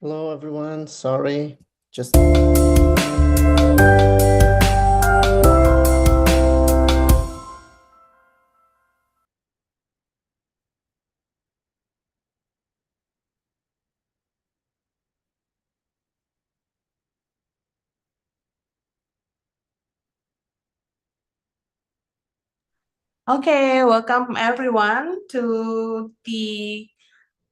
Hello, everyone. Sorry, just Okay, welcome everyone to the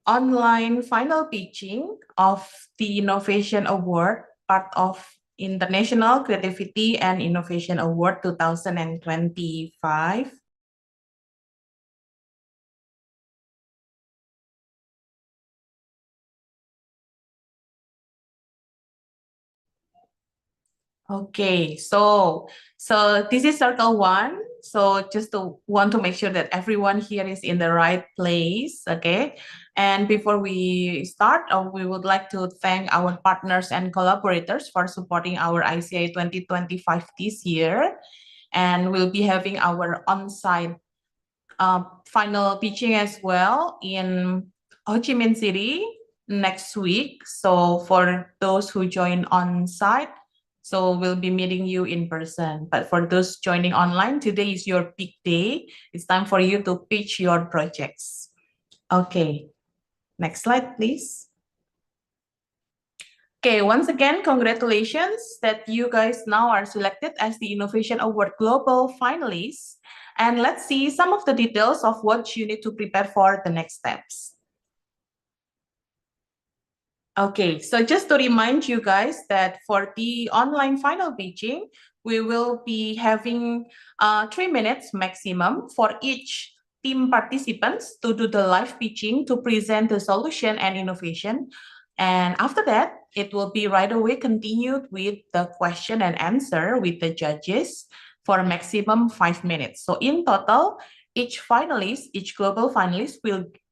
online final pitching of the Innovation Award, part of International Creativity and Innovation Award 2025. Okay, so this is circle one. So just to want to make sure that everyone here is in the right place. Okay, and before we start, we would like to thank our partners and collaborators for supporting our ICA 2025 this year, and we'll be having our on-site final pitching as well in Ho Chi Minh City next week. So for those who join on site, so we'll be meeting you in person. But for those joining online, today is your big day. It's time for you to pitch your projects. Okay, next slide, please. Okay, once again, congratulations that you guys now are selected as the Innovation Award Global finalists. And let's see some of the details of what you need to prepare for the next steps. Okay, so just to remind you guys that for the online final pitching, we will be having 3 minutes maximum for each team participants to do the live pitching to present the solution and innovation. And after that, it will be right away continued with the question and answer with the judges for a maximum 5 minutes. So in total, each global finalist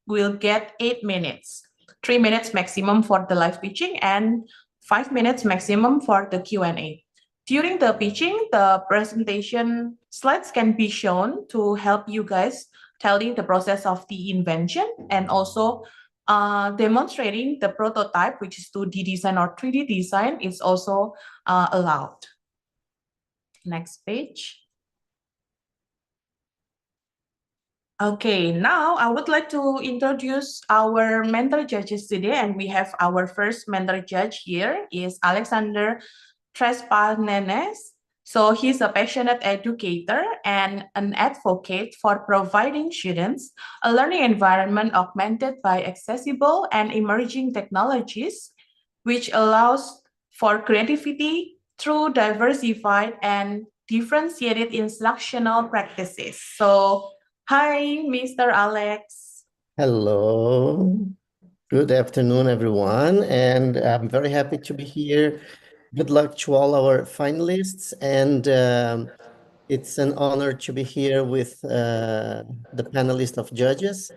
will get 8 minutes. 3 minutes maximum for the live pitching and 5 minutes maximum for the Q&A. During the pitching, the presentation slides can be shown to help you guys telling the process of the invention and also demonstrating the prototype, which is 2D design or 3D design, is also allowed. Next page. Okay, now I would like to introduce our mentor judges today, and we have our first mentor judge here is Alexander Trespanenes. So he's a passionate educator and an advocate for providing students a learning environment augmented by accessible and emerging technologies, which allows for creativity through diversified and differentiated instructional practices. So hi, Mr. Alex. hello. Good afternoon, everyone. And I'm very happy to be here. Good luck to all our finalists. And it's an honor to be here with the panelist of judges.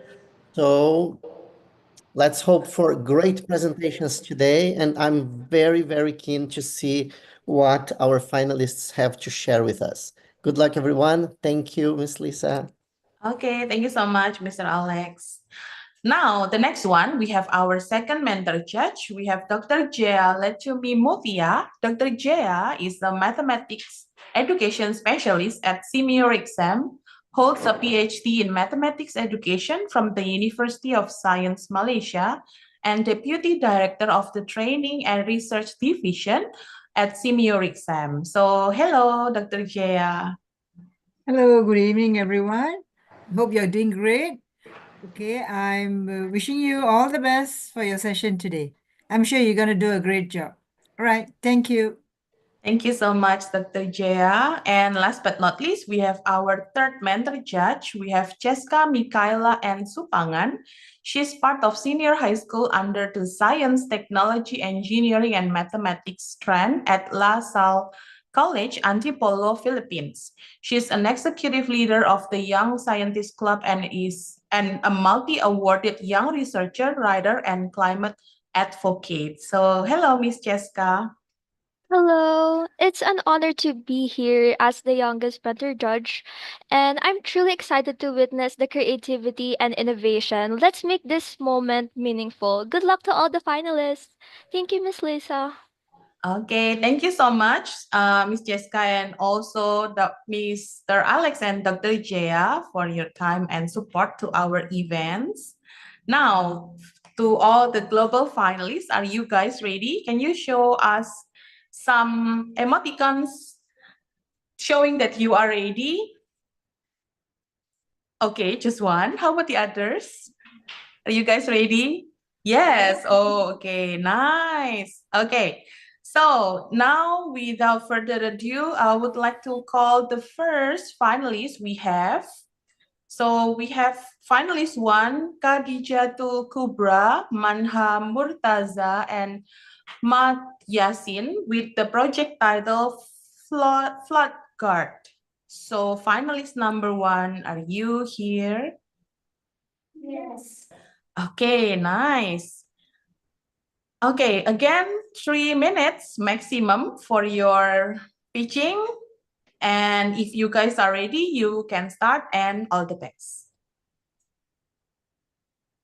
So let's hope for great presentations today. And I'm very, very keen to see what our finalists have to share with us. Good luck, everyone. Thank you, Miss Lisa. Okay, thank you so much, Mr. Alex. Now, the next one, we have our second mentor judge. We have Dr. Jaya Letumi Mutia. Dr. Jaya is a mathematics education specialist at Senior Exam, holds a PhD in mathematics education from the University of Science Malaysia, and Deputy Director of the Training and Research Division at Senior Exam. So, hello, Dr. Jaya. Hello, good evening, everyone. Hope you're doing great. Okay, I'm wishing you all the best for your session today. I'm sure you're going to do a great job. All right, thank you. Thank you so much, Dr. Jaya. And last but not least, we have our third mentor judge. We have Cheska, Mikaela, and Supangan. She's part of senior high school under the Science, Technology, Engineering, and Mathematics strand at La Salle College, Antipolo, Philippines. She's an executive leader of the Young Scientist Club and is a multi-awarded young researcher, writer, and climate advocate. So hello, Miss Cheska. Hello, it's an honor to be here as the youngest better judge, and I'm truly excited to witness the creativity and innovation. Let's make this moment meaningful. Good luck to all the finalists. Thank you, Miss Lisa. Okay, thank you so much, Miss Jessica, and also Mr. Alex and Dr. Jaya for your time and support to our events. Now, to all the global finalists, are you guys ready? Can you show us some emoticons showing that you are ready? Okay, just one. How about the others? Are you guys ready? Yes. Oh, okay. Nice. Okay. So now, without further ado, I would like to call the first finalist we have. So we have finalist one, Khadijatul Kubra, Manha Murtaza, and Mat Yasin with the project title Flood Guard. So finalist number one, are you here? Yes. Okay, nice. Okay, again, 3 minutes maximum for your pitching. And if you guys are ready, you can start, and all the best.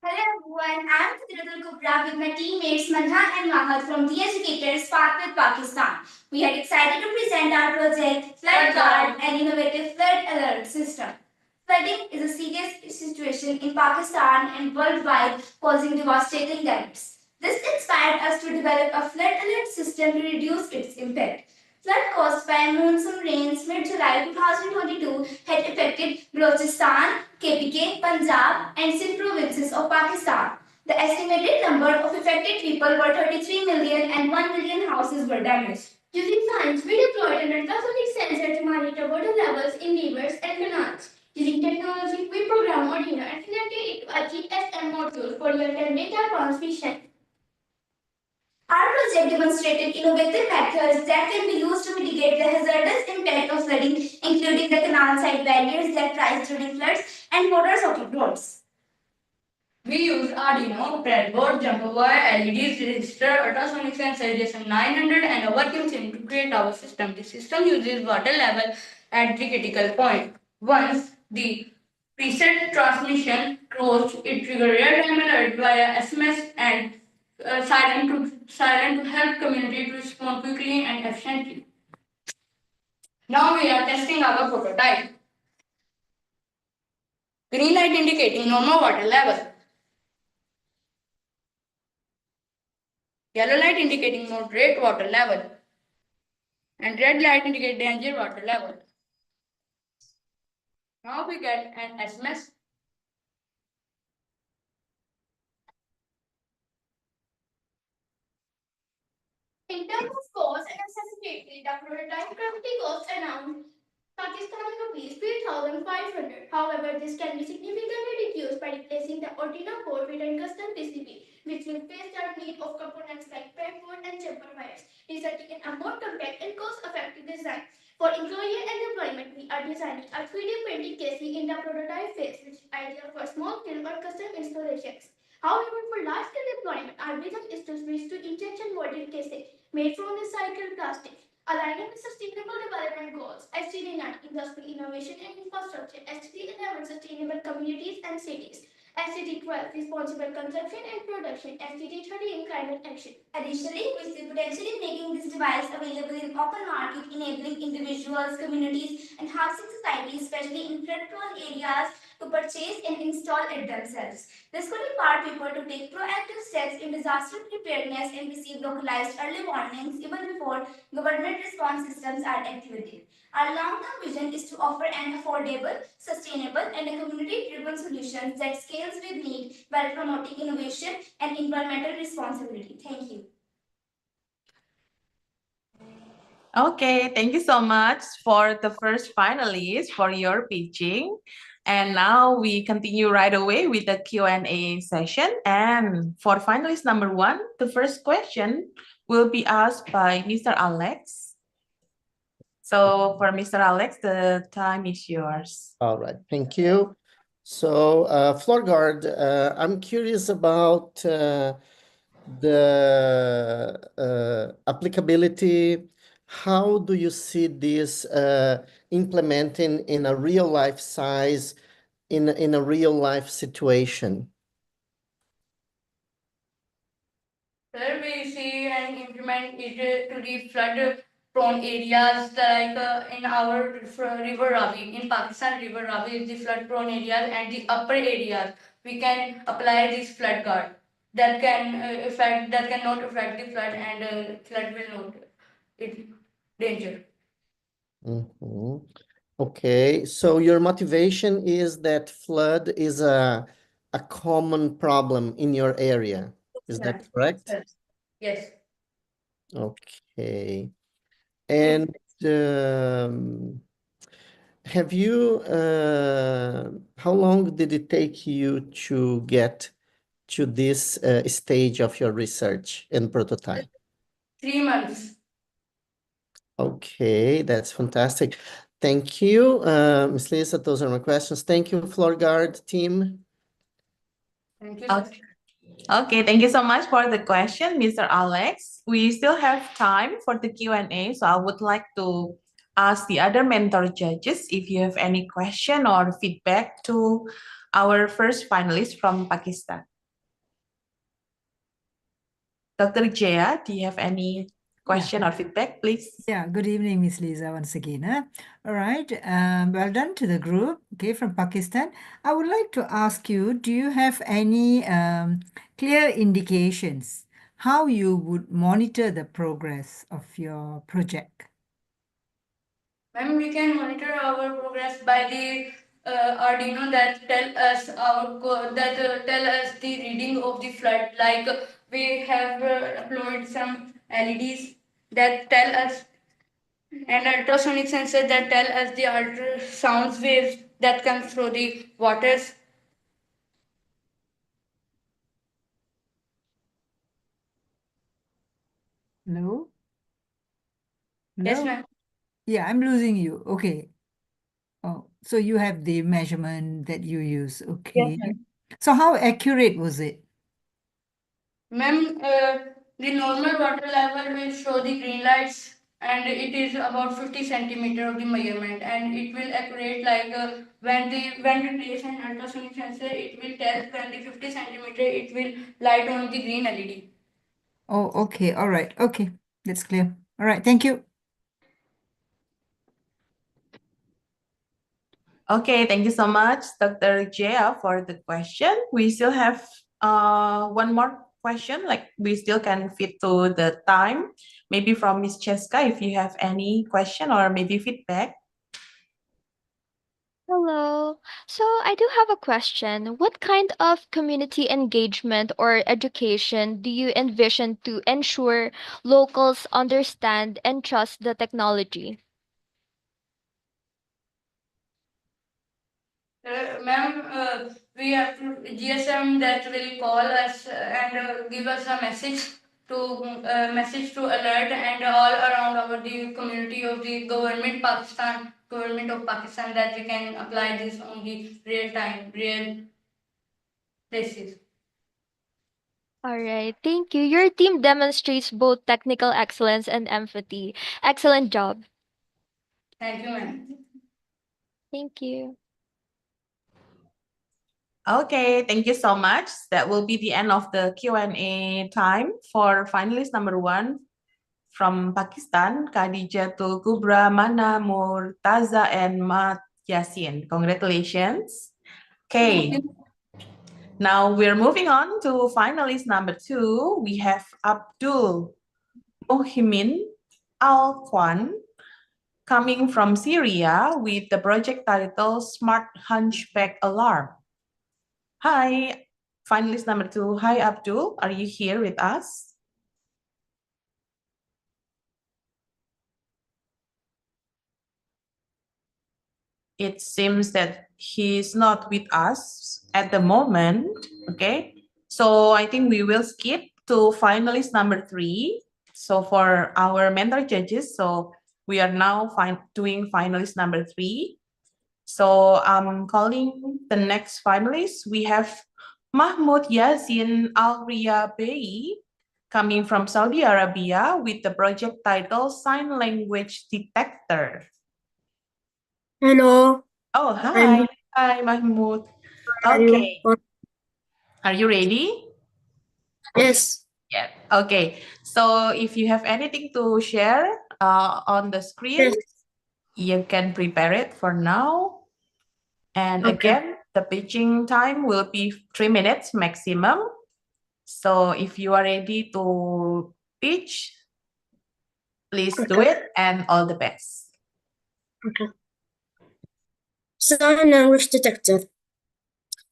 Hello everyone, I am Khadijatul Kubra with my teammates Manha and Mahad from the Educators Park with Pakistan. We are excited to present our project Flood Guard, an innovative flood alert system. Flooding is a serious situation in Pakistan and worldwide, causing devastating damage. This inspired us to develop a flood alert system to reduce its impact. Flood caused by monsoon rains mid-July 2022 had affected Balochistan, KPK, Punjab, and Sindh provinces of Pakistan. The estimated number of affected people were 33 million and 1 million houses were damaged. Using science, we deployed an ultrasonic sensor to monitor water levels in rivers and canals. Using technology, we programmed Arduino and connected it to a GSM module for real-time data transmission. Our project demonstrated innovative methods that can be used to mitigate the hazardous impact of flooding, including the canal side barriers that rise during floods and water socket roads. We use Arduino, breadboard, jumper wire, LEDs, resistor, ultrasonic sensor JSM900 and a vacuum sim to create our system. The system uses water level at the critical point. Once the preset transmission closed, it triggers real-time alert via SMS and silent to help community to respond quickly and efficiently. Now we are testing our prototype. Green light indicating normal water level. Yellow light indicating moderate water level. And red light indicating danger water level. Now we get an SMS. In terms of cost and accessibility, the prototype currently costs around Pakistani rupees 3,500. However, this can be significantly reduced by replacing the Arduino board with a custom PCB, which will face the need of components like breadboard and jumper wires, resulting in a more compact and cost-effective design. For employee and deployment, we are designing a 3D printed casing in the prototype phase, which is ideal for small-scale or custom installations. However, for large-scale deployment, our vision is to switch to injection molded casing made from recycled plastic. Aligning with Sustainable Development Goals, SDG 9, Industry, Innovation and Infrastructure, SDG 11, Sustainable Communities and Cities, SDG 12, Responsible Consumption and Production, SDG 13, Climate Action. Additionally, we see potential in making this device available in open market, enabling individuals, communities, and housing societies, especially in flood-prone areas, to purchase and install it themselves. This could empower people to take proactive steps in disaster preparedness and receive localized early warnings even before government response systems are activated. Our long-term vision is to offer an affordable, sustainable, and a community-driven solution that scales with need while promoting innovation and environmental responsibility. Thank you. Okay, thank you so much for the first finalist for your pitching. And now we continue right away with the Q&A session. And for finalist number one, the first question will be asked by Mr. Alex. So for Mr. Alex, the time is yours. All right, thank you. So, floor guard, I'm curious about the applicability how do you see this implementing in a real life size, in a real life situation? Here we see and implement it to the flood prone areas like in our river Ravi. In Pakistan, river Ravi is the flood prone areas and the upper areas. We can apply this flood guard that cannot affect the flood and flood will not it danger. Mhm. Okay, so your motivation is that flood is a common problem in your area. Is that correct? Yes. Okay. And have you, how long did it take you to get to this stage of your research and prototype? 3 months. Okay, that's fantastic. Thank you, Ms. Lisa. Those are my questions. Thank you, Floor Guard team. Thank you. Okay. Okay, thank you so much for the question, Mr. Alex. We still have time for the Q&A, so I would like to ask the other mentor judges if you have any question or feedback to our first finalist from Pakistan. Dr. Jaya, do you have any question or feedback, please? Yeah, good evening, Miss Lisa, once again. All right, well done to the group, okay, from Pakistan. I would like to ask you, do you have any clear indications how you would monitor the progress of your project? Ma'am, we can monitor our progress by the Arduino that tell us tell us the reading of the flood. Like we have uploaded some LEDs that tell us and ultrasonic sensor that tell us the ultrasound waves that come through the waters. Hello? Yes, Hello? ma'am. Yeah, I'm losing you. Okay. Oh, so you have the measurement that you use. Okay. ma'am. So how accurate was it? Ma'am, the normal water level will show the green lights and it is about 50 centimeter of the measurement and it will accurate like when we place an ultrasonic sensor it will tell when the 50 centimeter it will light on the green LED. Oh, okay. All right. Okay. That's clear. All right. Thank you. Okay, thank you so much, Dr. Jaya, for the question. We still have one more question, like we still can fit to the time. Maybe from Ms. Cheska, if you have any question or maybe feedback. Hello. So I do have a question. What kind of community engagement or education do you envision to ensure locals understand and trust the technology? Ma'am, we have to GSM that will call us and give us a message to alert and all around our the community of the government of Pakistan that we can apply this on the real places. All right. Thank you. Your team demonstrates both technical excellence and empathy. Excellent job. Thank you, ma'am. Thank you. Okay, thank you so much. That will be the end of the Q&A time for finalist number 1 from Pakistan, Khadijatul Kubra, Mana, Murtaza, and Mat Yasin. Congratulations. Okay, now we're moving on to finalist number 2. We have Abdul Mohimin Al-Kwan coming from Syria with the project title Smart Hunchback Alarm. Hi, finalist number 2. Hi, Abdul. Are you here with us? It seems that he's not with us at the moment. Okay, so I think we will skip to finalist number 3. So for our mentor judges, so we are now doing finalist number 3. So I'm calling the next finalist. We have Mahmoud Yasin Alria Bey coming from Saudi Arabia with the project title Sign Language Detector. Hello, Oh, I'm hi, Mahmoud. how are you? Okay, are you ready? Yes, Yeah. Okay. So if you have anything to share on the screen, yes, you can prepare it for now. And okay. again, the pitching time will be 3 minutes maximum. So if you are ready to pitch, please do Okay. it and all the best. Okay. Sign language detector.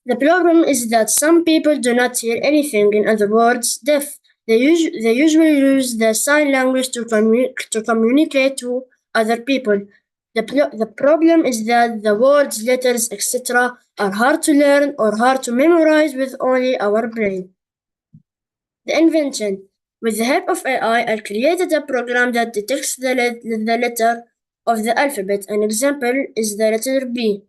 The problem is that some people do not hear anything, in other words, deaf. They usually use the sign language to communicate to other people. The problem is that the words, letters, etc. are hard to learn or hard to memorize with only our brain. The invention. With the help of AI, I created a program that detects the letter of the alphabet. An example is the letter B.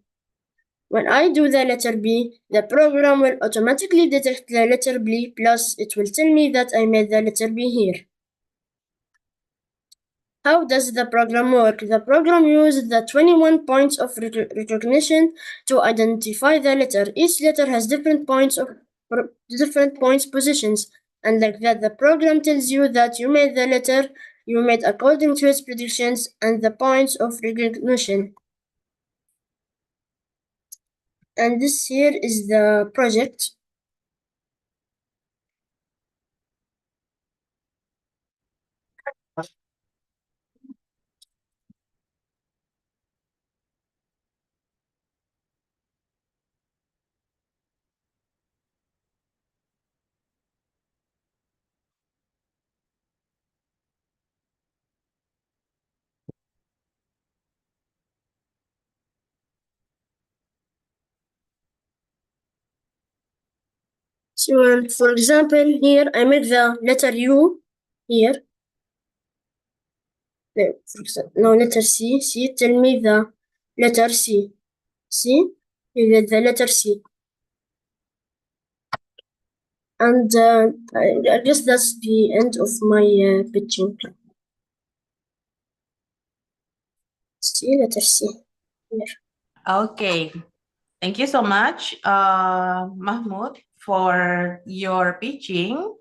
When I do the letter B, the program will automatically detect the letter B, plus it will tell me that I made the letter B here. How does the program work? The program uses the 21 points of recognition to identify the letter. Each letter has different points positions, and like that, the program tells you that you made the letter you made according to its predictions and the points of recognition. And this here is the project. So, for example, here I make the letter U here. No, letter C. C, tell me the letter C. C, you get the letter C. And I guess that's the end of my pitching. C, letter C. Here. Okay. Thank you so much, Mahmoud, for your pitching.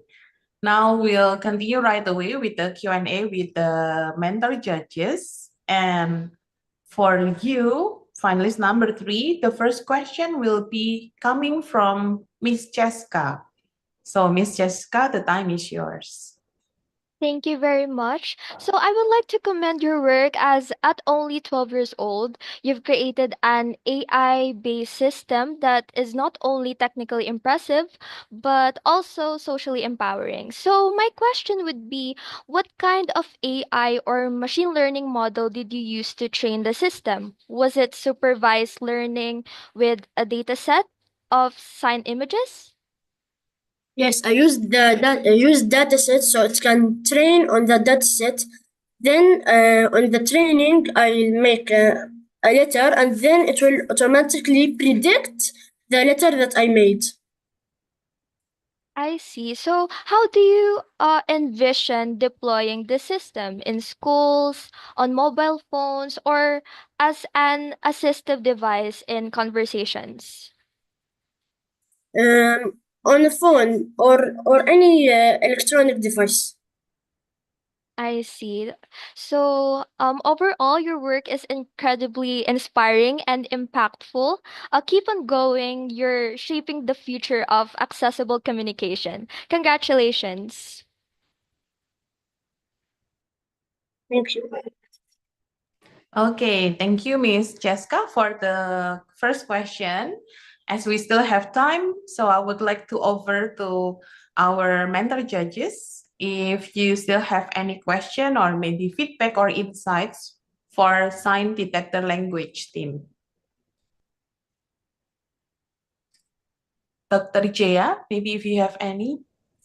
Now we'll continue right away with the Q&A with the mentor judges. And for you, finalist number 3, the first question will be coming from Miss Jessica. So Miss Jessica, the time is yours. Thank you very much. So I would like to commend your work as at only 12 years old, you've created an AI-based system that is not only technically impressive, but also socially empowering. So my question would be, what kind of AI or machine learning model did you use to train the system? Was it supervised learning with a data set of sign images? Yes, I use dataset so it can train on the dataset. Then on the training, I'll make a letter and then it will automatically predict the letter that I made. I see. So, how do you envision deploying the system in schools, on mobile phones, or as an assistive device in conversations? On a phone or any electronic device. I see. So, overall, your work is incredibly inspiring and impactful. Keep on going. You're shaping the future of accessible communication. Congratulations. Thank you. Okay, thank you, Miss Jessica, for the first question. As we still have time, so I would like to over to our mentor judges. If you still have any question or maybe feedback or insights for sign detector language team. Dr. Jaya, maybe if you have any.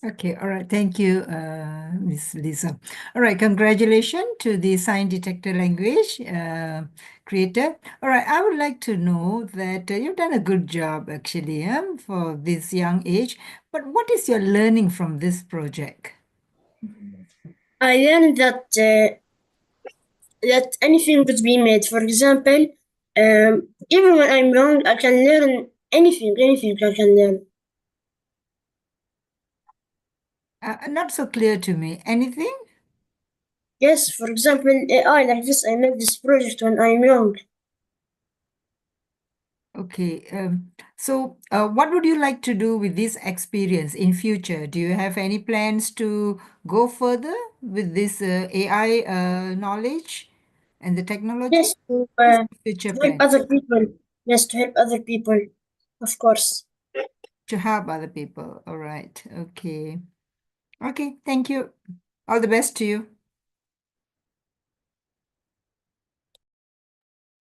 Okay, all right. Thank you, Miss Lisa. All right, congratulations to the sign detector language creator. All right, I would like to know that you've done a good job actually for this young age, but what is your learning from this project? I learned that anything could be made. For example, even when I'm wrong, I can learn anything I can learn. Not so clear to me. Anything? Yes, for example, AI like this, I made this project when I'm young. Okay. So, what would you like to do with this experience in future? Do you have any plans to go further with this AI knowledge and the technology? Yes, What's your future to help plan? other people. Yes, to help other people, of course. To help other people. All right. Okay. Okay. Thank you. All the best to you.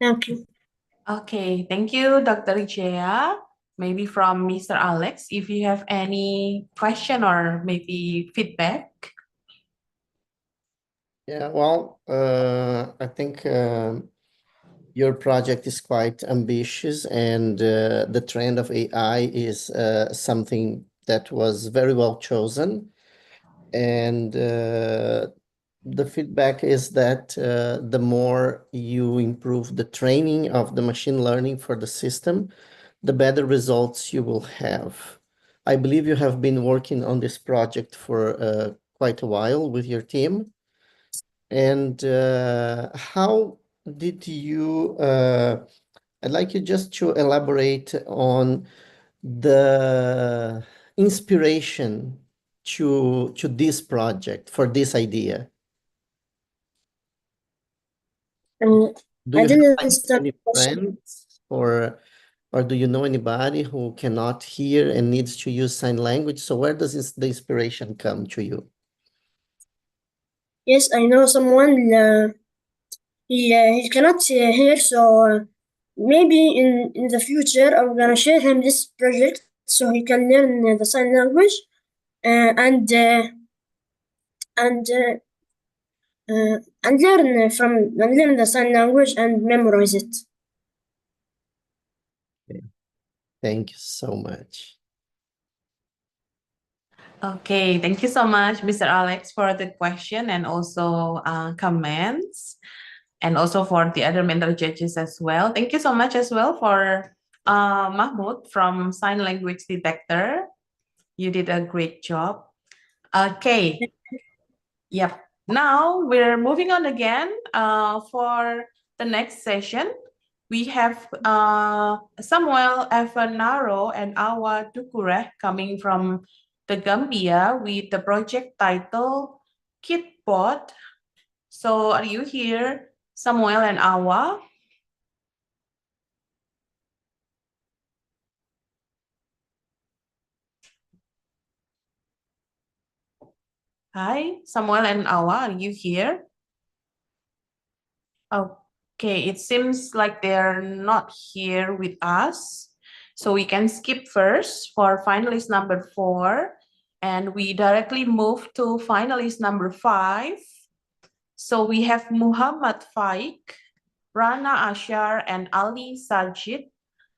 Thank you. Okay, thank you, Dr. Ijaya. Maybe from Mr. Alex, if you have any question or maybe feedback. Yeah, well, I think your project is quite ambitious, and the trend of AI is something that was very well chosen. And the feedback is that the more you improve the training of the machine learning for the system, the better results you will have. I believe you have been working on this project for quite a while with your team. And how did you, I'd like you just to elaborate on the inspiration to this project, for this idea. Do I you have didn't like understand any the question. friends, or do you know anybody who cannot hear and needs to use sign language? So where does the inspiration come to you? Yes, I know someone. He cannot hear, so maybe in the future I'm gonna share him this project so he can learn the sign language uh, and uh, and uh, and learn the sign language and memorize it. Okay. Thank you so much. Okay, thank you so much, Mr. Alex, for the question and also comments, and also for the other mentor judges as well. Thank you so much as well for Mahmoud from Sign Language Detector. You did a great job. Okay, yep. Now we're moving on again for the next session. We have Samuel Evanaro and Awa Dukure coming from the Gambia with the project title Kitbot. So are you here, Samuel and Awa? Hi, Samuel and Awa, are you here? Okay, it seems like they're not here with us. So we can skip first for finalist number 4, and we directly move to finalist number 5. So we have Muhammad Faik, Rana Ashar, and Ali Sajid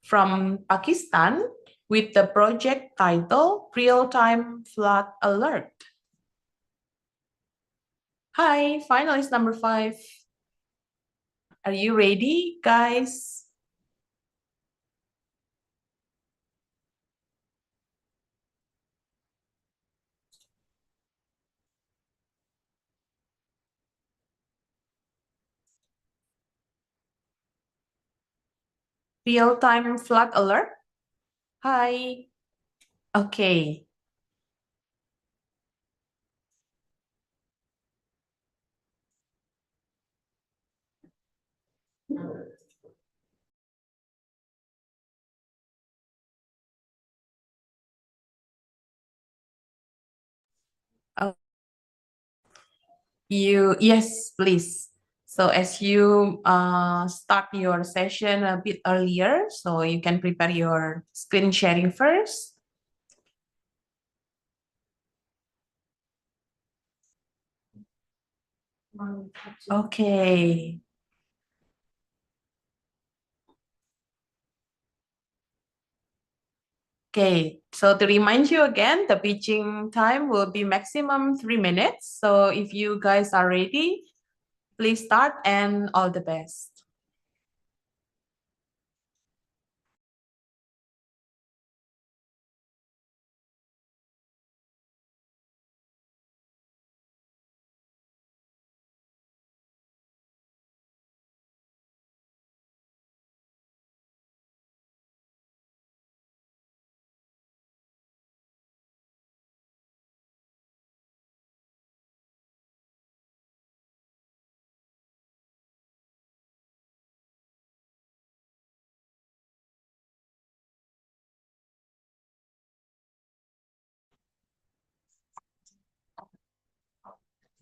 from Pakistan with the project title Real-Time Flood Alert. Hi, finalist number 5. Are you ready, guys? Real-time flood alert? Hi. Okay. Oh, yes, please. So as you start your session a bit earlier, so you can prepare your screen sharing first. Okay. Okay, so to remind you again, the pitching time will be maximum 3 minutes. So if you guys are ready, please start and all the best.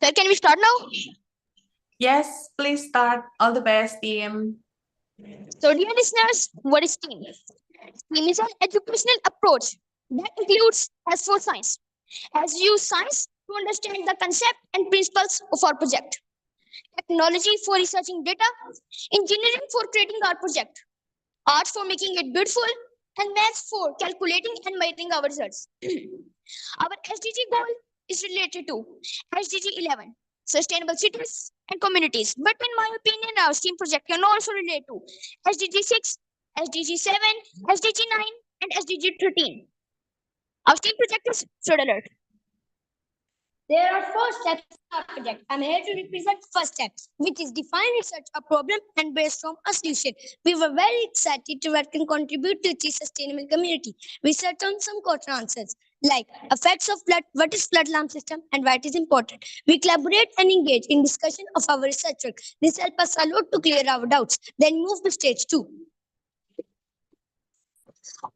Sir, can we start now? Yes, please start. All the best, team. So, dear listeners, what is STEAM? STEAM is an educational approach that includes as for science, as we use science to understand the concept and principles of our project, technology for researching data, engineering for creating our project, art for making it beautiful, and maths for calculating and measuring our results. Our SDG goal is related to SDG 11, sustainable cities and communities. But in my opinion, our STEAM project can also relate to SDG 6, SDG 7, SDG 9, and SDG 13. Our STEAM project is Flood Alert. There are four steps in our project. I'm here to represent first step, which is define, research a problem and brainstorm a solution. We were very excited to work and contribute to achieve sustainable community. We searched on some quarter answers like effects of flood, what is flood alarm system, and why it is important. We collaborate and engage in discussion of our research work. This helps us a lot to clear our doubts. Then move to stage 2.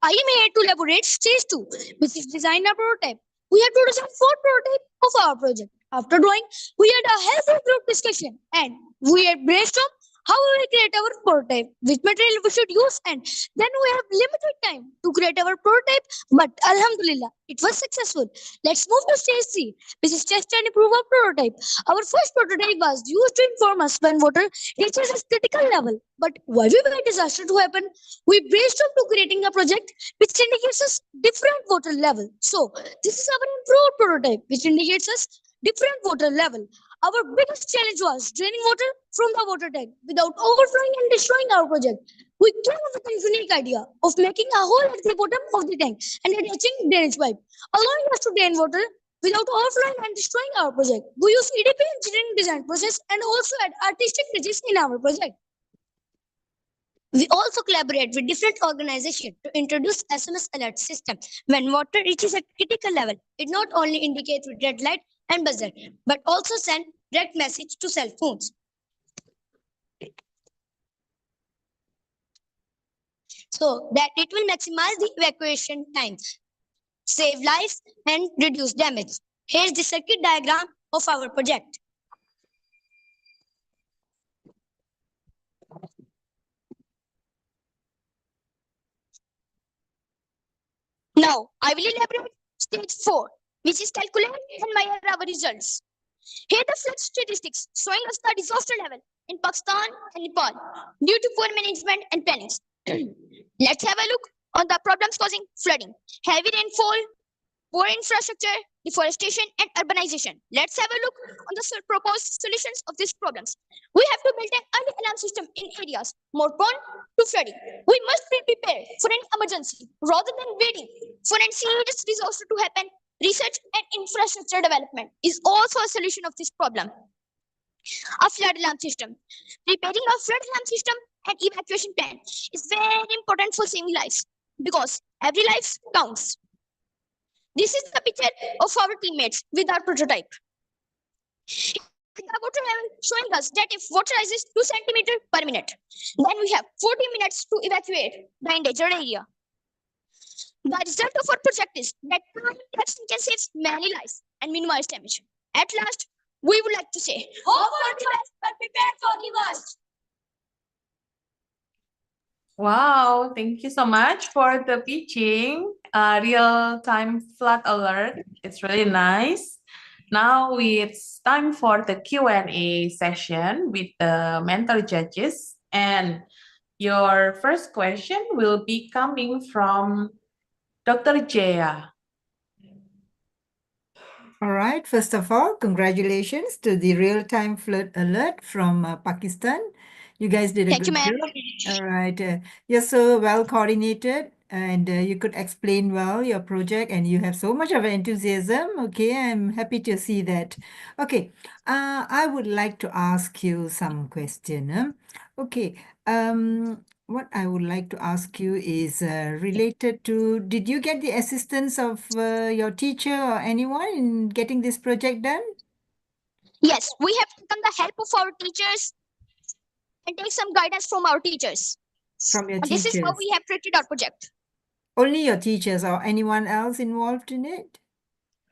I am here to elaborate stage 2, which is design a prototype. We have to design 4 prototypes of our project. After drawing, we had a healthy group discussion and we had brainstormed how we will create our prototype, which material we should use, and then we have limited time to create our prototype. But Alhamdulillah, it was successful. Let's move to stage 3, which is test and improve our prototype. Our first prototype was used to inform us when water reaches a critical level. But why we wait disaster to happen? We brainstormed to creating a project which indicates us different water level. So this is our improved prototype, which indicates us different water level. Our biggest challenge was draining water from the water tank without overflowing and destroying our project. We came up with a unique idea of making a hole at the bottom of the tank and attaching drainage pipe, allowing us to drain water without overflowing and destroying our project. We use EDP engineering design process and also add artistic touches in our project. We also collaborate with different organizations to introduce SMS alert system. When water reaches a critical level, it not only indicates with red light and buzzer, but also send direct message to cell phones. So that it will maximize the evacuation time, save lives, and reduce damage. Here's the circuit diagram of our project. Now, I will elaborate stage 4, which is calculate and measure our results. Here are the flood statistics showing us the disaster level in Pakistan and Nepal due to poor management and planning. Let's have a look on the problems causing flooding. Heavy rainfall, poor infrastructure, deforestation, and urbanization. Let's have a look on the proposed solutions of these problems. We have to build an early alarm system in areas more prone to flooding. We must be prepared for an emergency rather than waiting for a serious disaster to happen. Research and infrastructure development is also a solution of this problem. A flood alarm system. Preparing a flood alarm system and evacuation plan is very important for saving lives because every life counts. This is the picture of our teammates with our prototype. The water level showing us that if water rises 2 centimeters per minute, then we have 40 minutes to evacuate the endangered area. The result of our project is that action can save many lives and minimize damage. At last, we would like to say, hope for the best, but prepare for the worst. Wow, thank you so much for the pitching. Real-time flood alert. It's really nice. Now it's time for the Q&A session with the mentor judges. And your first question will be coming from Dr. Jaya. All right. First of all, congratulations to the real-time flood alert from Pakistan. You guys did a Thank you, good ma'am. job. All right. You're so well coordinated and you could explain well your project and you have so much of enthusiasm. Okay. I'm happy to see that. Okay. I would like to ask you some question. Okay. What I would like to ask you is related to, did you get the assistance of your teacher or anyone in getting this project done? Yes, we have taken the help of our teachers and take some guidance from our teachers. From your And this is how teachers? we have treated our project. Only your teachers or anyone else involved in it?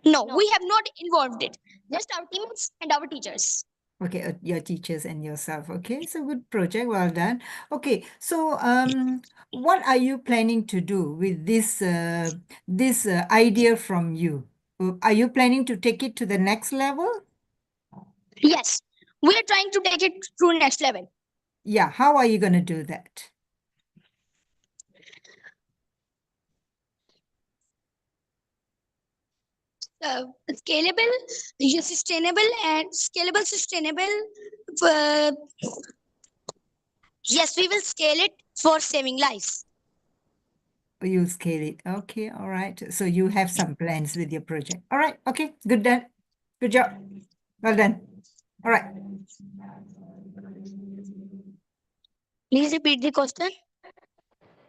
No, we have not involved it. Just our teammates and our teachers. Okay, your teachers and yourself. Okay, so good project, well done. Okay, so what are you planning to do with this idea from you? Are you planning to take it to the next level? Yes, we are trying to take it to next level. Yeah, how are you going to do that? Scalable, sustainable, and scalable, sustainable. Uh, yes, we will scale it for saving lives. You'll scale it. Okay, all right. So you have some plans with your project. All right, okay, good done. Good job. Well done. All right. Please repeat the question.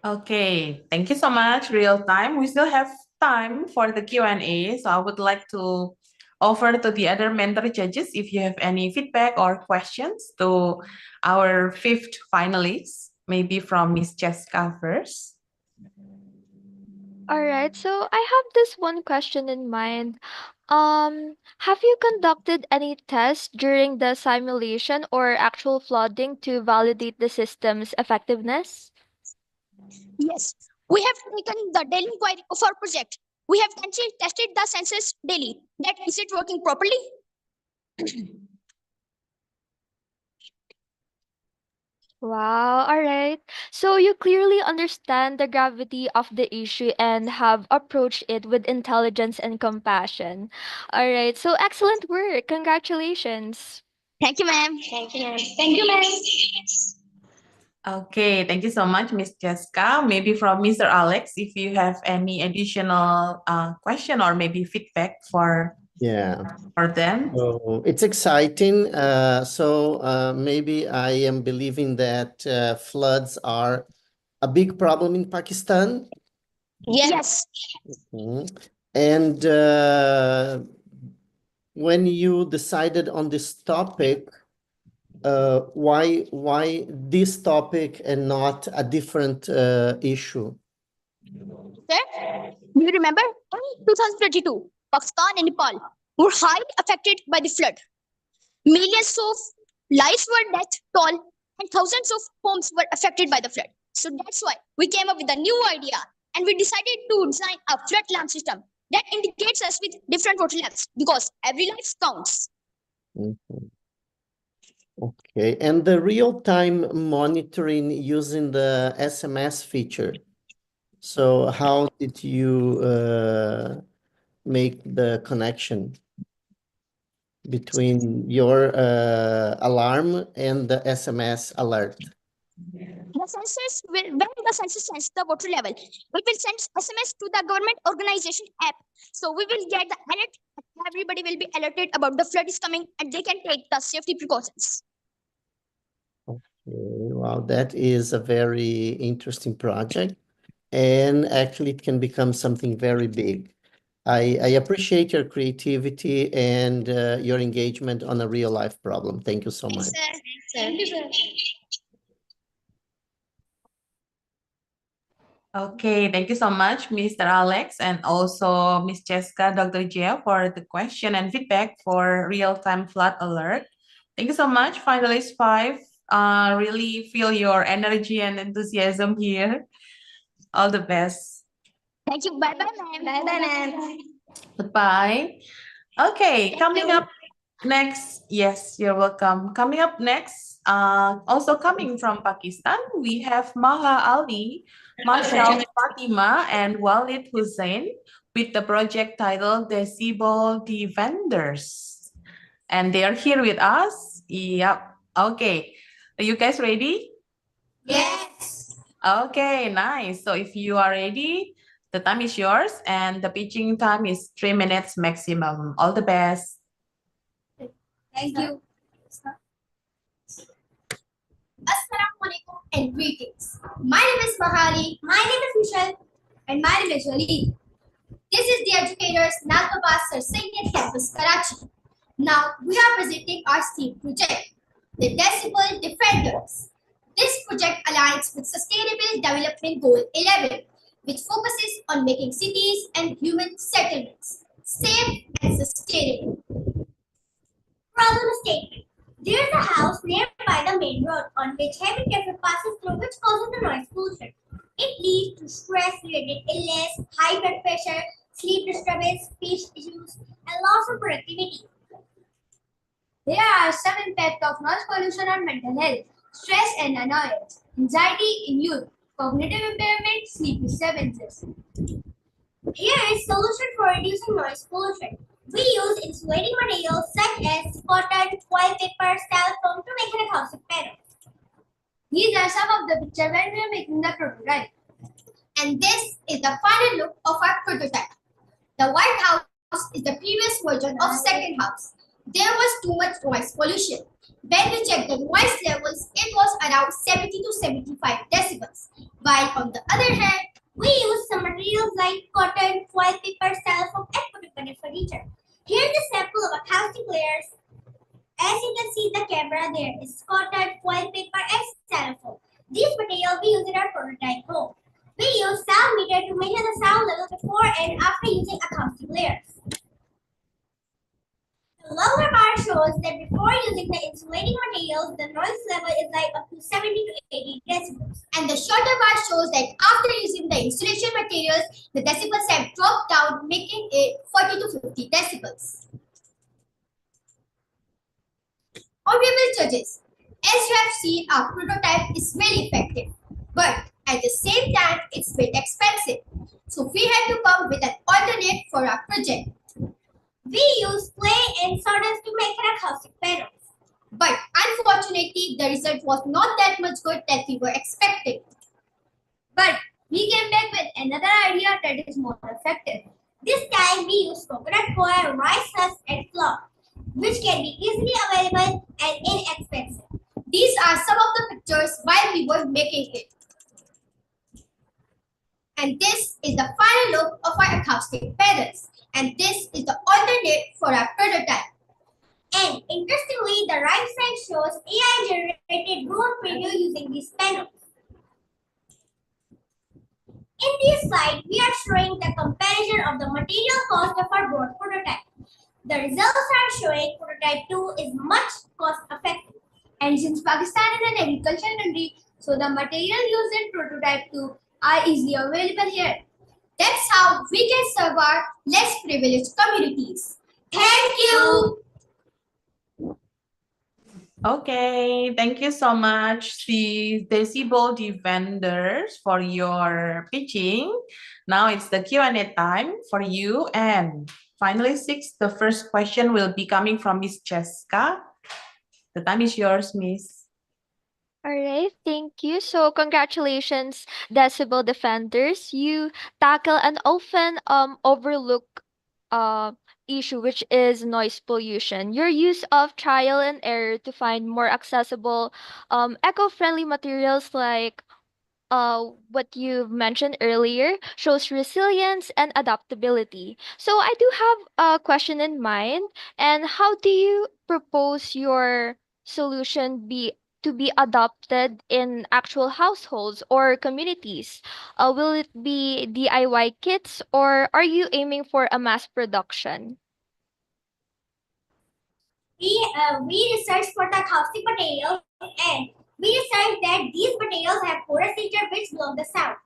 Okay, thank you so much, real time. We still have time for the Q&A, so I would like to offer to the other mentor judges if you have any feedback or questions to our fifth finalists, maybe from Miss Jessica first. All right, so I have this one question in mind. Have you conducted any tests during the simulation or actual flooding to validate the system's effectiveness? Yes, we have taken the daily inquiry of our project. We have tested the sensors daily. That is it working properly? Wow, all right. So you clearly understand the gravity of the issue and have approached it with intelligence and compassion. All right, so excellent work. Congratulations. Thank you, ma'am. Thank you, ma'am. Thank you, ma'am. Okay, thank you so much, Miss Jessica. Maybe from Mr. Alex, if you have any additional question or maybe feedback for them. So it's exciting. Maybe I am believing that floods are a big problem in Pakistan. Yes. And when you decided on this topic, why this topic and not a different issue? Sir, do you remember in 2022, Pakistan and Nepal were highly affected by the flood. Millions of lives were death toll and thousands of homes were affected by the flood. So that's why we came up with a new idea and we decided to design a flood alarm system that indicates us with different water levels because every life counts. Okay, and the real-time monitoring using the SMS feature. So how did you make the connection between your alarm and the SMS alert? The sensors will, when the sensor sense the water level, it will send SMS to the government organization app. So we will get the alert. Everybody will be alerted about the flood is coming and they can take the safety precautions. Okay, wow, that is a very interesting project. And actually it can become something very big. I appreciate your creativity and your engagement on a real life problem. Thank you so much. Thank you, sir. Okay, thank you so much, Mr. Alex, and also Miss Jessica, Dr. Jia, for the question and feedback for real-time flood alert. Thank you so much, finalist 5. Really feel your energy and enthusiasm here. All the best. Thank you. Bye-bye, ma'am. Bye-bye, ma'am. Goodbye. Okay, coming up next. Yes, you're welcome. Coming up next, also coming from Pakistan, we have Maha Ali Marshall Fatima and Walid Hussein with the project titled Decibel Defenders. And they are here with us. Yep. Okay. Are you guys ready? Yes. Okay, nice. So if you are ready, the time is yours and the pitching time is 3 minutes maximum. All the best. Thank you. Assalamualaikum and greetings. My name is Mahali, my name is Michelle, and my name is Walid. This is the Educators Nalpabas Sir Syed Campus, Karachi. Now we are presenting our STEAM project, the Decibel Defenders. This project aligns with Sustainable Development Goal 11, which focuses on making cities and human settlements safe and sustainable. Problem statement. There is a house nearby the main road on which heavy traffic passes through, which causes the noise pollution. It leads to stress-related illness, high blood pressure, sleep disturbance, speech issues, and loss of productivity. There are some impacts of noise pollution on mental health, stress and annoyance, anxiety in youth, cognitive impairment, sleep disturbances. Here is solution for reducing noise pollution. We use insulating materials such as cotton, foil paper, styrofoam to make an acoustic panel. These are some of the pictures when we are making the prototype. And this is the final look of our prototype. The White House is the previous version of second house. There was too much noise pollution. When we checked the noise levels, it was around 70 to 75 decibels. While on the other hand, we use some materials like cotton, foil paper, styrofoam, and polymer furniture. Here's a sample of acoustic layers. As you can see the camera, there is cotton, foil paper, and styrofoam. These materials we use in our prototype home. We use sound meter to measure the sound level before and after using acoustic layers. The lower bar shows that before using the insulating materials, the noise level is like up to 70 to 80 decibels. And the shorter bar shows that after using the insulation materials, the decibels have dropped down, making it 40 to 50 decibels. Honorable judges, as you have seen, our prototype is really effective, but at the same time, it's a bit expensive. So we had to come with an alternate for our project. We used clay and sawdust to make an acoustic panel. But unfortunately, the result was not that much good that we were expecting. But we came back with another idea that is more effective. This time we used coconut coir, rice husk, and flour, which can be easily available and inexpensive. These are some of the pictures while we were making it. And this is the final look of our acoustic panels. And this is the alternate for our prototype. And interestingly, the right side shows AI-generated drone preview using these panels. In this slide, we are showing the comparison of the material cost of our board prototype. The results are showing prototype 2 is much cost effective. And since Pakistan is an agricultural country, so the material used in prototype 2 are easily available here. That's how we can serve our less privileged communities. Thank you. Okay, thank you so much, the Decibel Defenders, for your pitching. Now it's the Q&A time for you. And finally, the first question will be coming from Miss Jessica. The time is yours, Miss. All right, thank you. So congratulations, Decibel Defenders. You tackle an often overlooked issue, which is noise pollution. Your use of trial and error to find more accessible eco-friendly materials like what you mentioned earlier shows resilience and adaptability. So I do have a question in mind. And how do you propose your solution be adopted in actual households or communities? Will it be DIY kits or are you aiming for a mass production? We researched for the acoustic materials and we researched that these materials have porous nature which block the sound.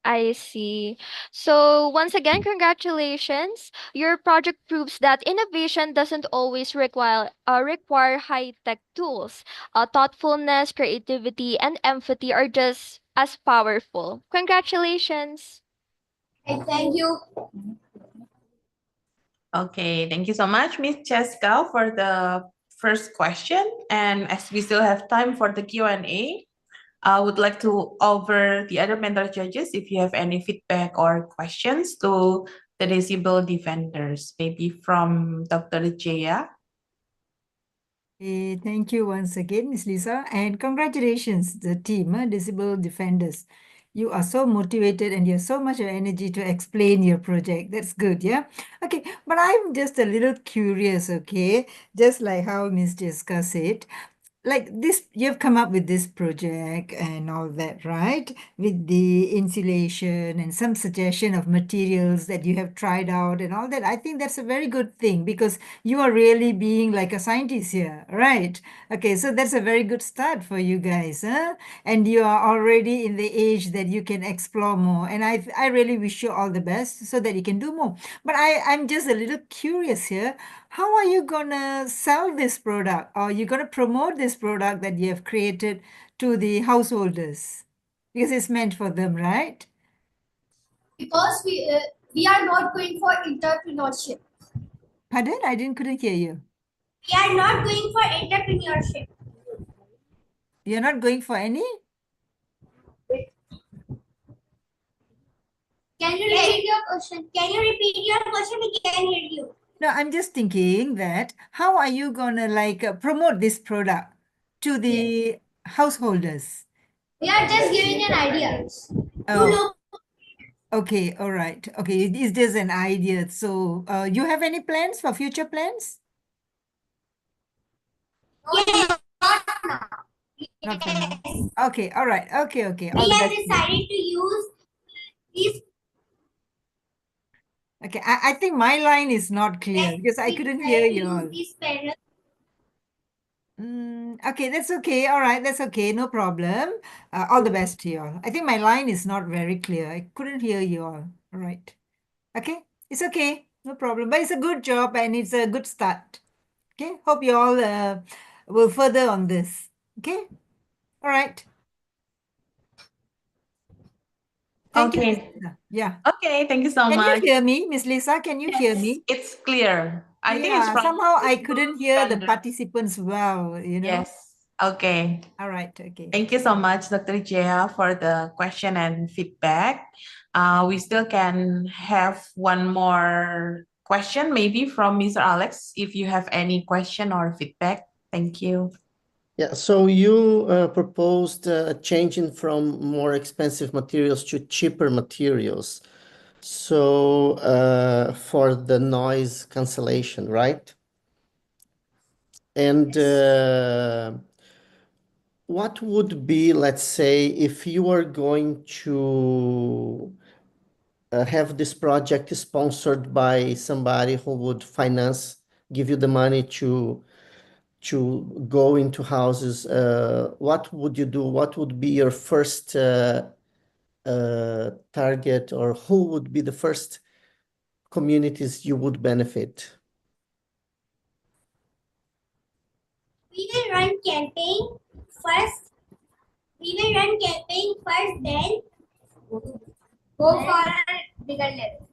I see. So, once again, congratulations. Your project proves that innovation doesn't always require high-tech tools. Thoughtfulness, creativity, and empathy are just as powerful. Congratulations. Thank you. Okay, thank you so much, Miss Cheska, for the first question. And as we still have time for the Q&A, I would like to offer the other mentor judges if you have any feedback or questions to the Decibel defenders, maybe from Dr. Jaya. Thank you once again, Miss Lisa, and congratulations, the team, Decibel Defenders. You are so motivated and you have so much energy to explain your project. That's good, yeah? Okay, but I'm just a little curious, okay? Just like how Miss Jessica said, like this, you've come up with this project and all that, right? With the insulation and some suggestion of materials that you have tried out and all that. I think that's a very good thing because you are really being like a scientist here, right? Okay, so that's a very good start for you guys, huh? And you are already in the age that you can explore more. And I really wish you all the best so that you can do more. But I'm just a little curious here. How are you gonna sell this product, or you gonna promote this product that you have created to the householders? Because it's meant for them, right? Because we are not going for entrepreneurship. Pardon? Couldn't hear you. We are not going for entrepreneurship. You're not going for any? Can you repeat your question? Can you repeat your question? We can hear you. No, I'm just thinking that how are you gonna like promote this product to the householders? We are just giving an idea. Oh, okay, all right. Okay, it is just an idea. So, you have any plans for future plans? Yes, not now. Not for now. Okay, all right. Okay, okay. All We the have best. decided to use these. Okay, I think my line is not clear because I couldn't hear you all. These panels. Okay, that's okay. All right, that's okay. No problem. All the best to you all. I think my line is not very clear. I couldn't hear you all. All right. Okay, it's okay. No problem. But it's a good job and it's a good start. Okay, hope you all will further on this. Okay, all right. Thank you, Miss Okay. Lisa. Yeah. Okay, thank you so Can much. you hear me, Miss Lisa? Can you hear me? It's clear. I think it's Yeah, from somehow I Decibel couldn't hear the defenders. participants well, you know? Yes. Okay. All right, okay. Thank you so much, Dr. Jaya, for the question and feedback. We still can have one more question, maybe from Mr. Alex, if you have any question or feedback. Thank you. Yeah, so you proposed changing from more expensive materials to cheaper materials. So for the noise cancellation, right? And what would be, let's say, if you are going to have this project sponsored by somebody who would finance, give you the money to go into houses, what would you do? What would be your first target, or who would be the first communities you would benefit? We will run campaign first. We will run campaign first, then go for a bigger level.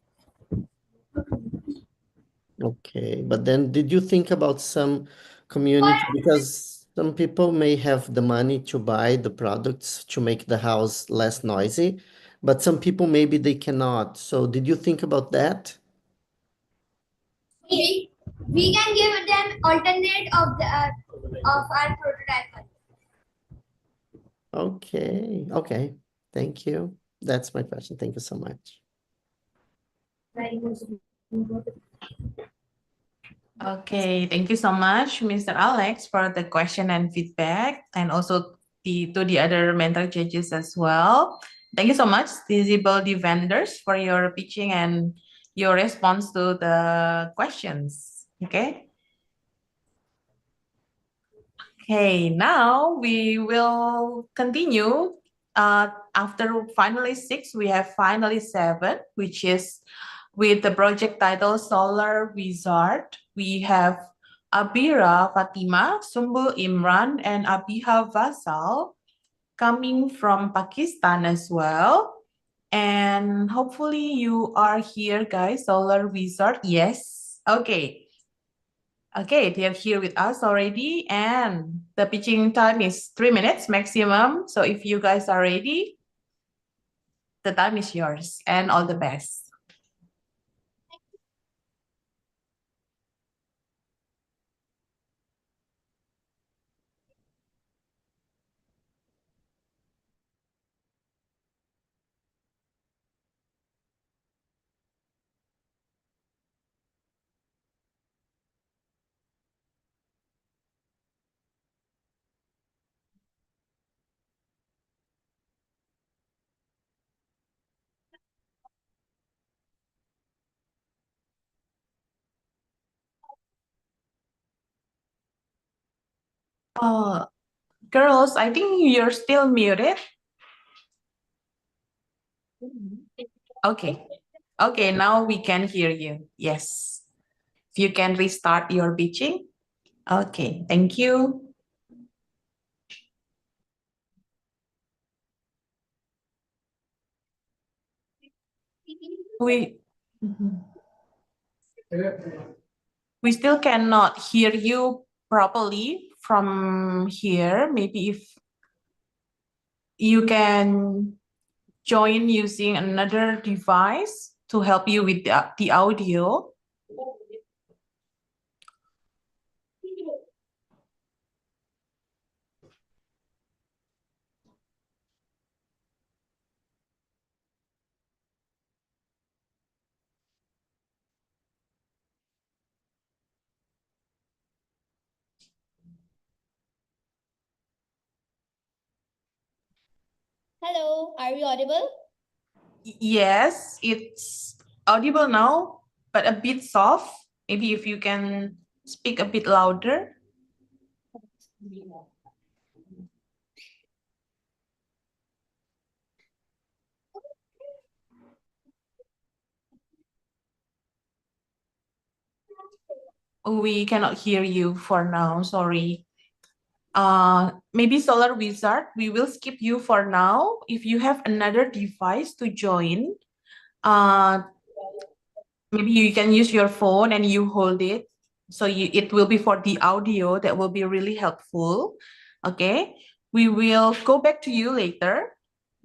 Okay, but then did you think about some community? Because some people may have the money to buy the products to make the house less noisy, but some people maybe they cannot. So did you think about that? We can give them alternate of our prototype. Okay, okay. Thank you. That's my question. Thank you so much. Okay, thank you so much, Mr. Alex, for the question and feedback, and also to the other mentor judges as well. Thank you so much, Decibel defenders, for your pitching and your response to the questions. Okay. Okay, now we will continue after finalist 6, we have finalist 7, which is with the project title Solar Wizard. We have Abira Fatima, Sumbul Imran, and Abiha Vasal coming from Pakistan as well. And hopefully you are here, guys. Solar Wizard, yes. Okay. Okay, they are here with us already, and the pitching time is 3 minutes maximum. So if you guys are ready, the time is yours, and all the best. Girls, I think you're still muted. Okay. Okay, now we can hear you. Yes. If you can restart your pitching. Okay, thank you. We we still cannot hear you properly from here. Maybe if you can join using another device to help you with the audio. Hello, are we audible? Yes, it's audible now, but a bit soft. Maybe if you can speak a bit louder. We cannot hear you for now, sorry. Maybe Solar Wizard, we will skip you for now. If you have another device to join, maybe you can use your phone and you hold it. So it will be for the audio that will be really helpful. Okay, we will go back to you later.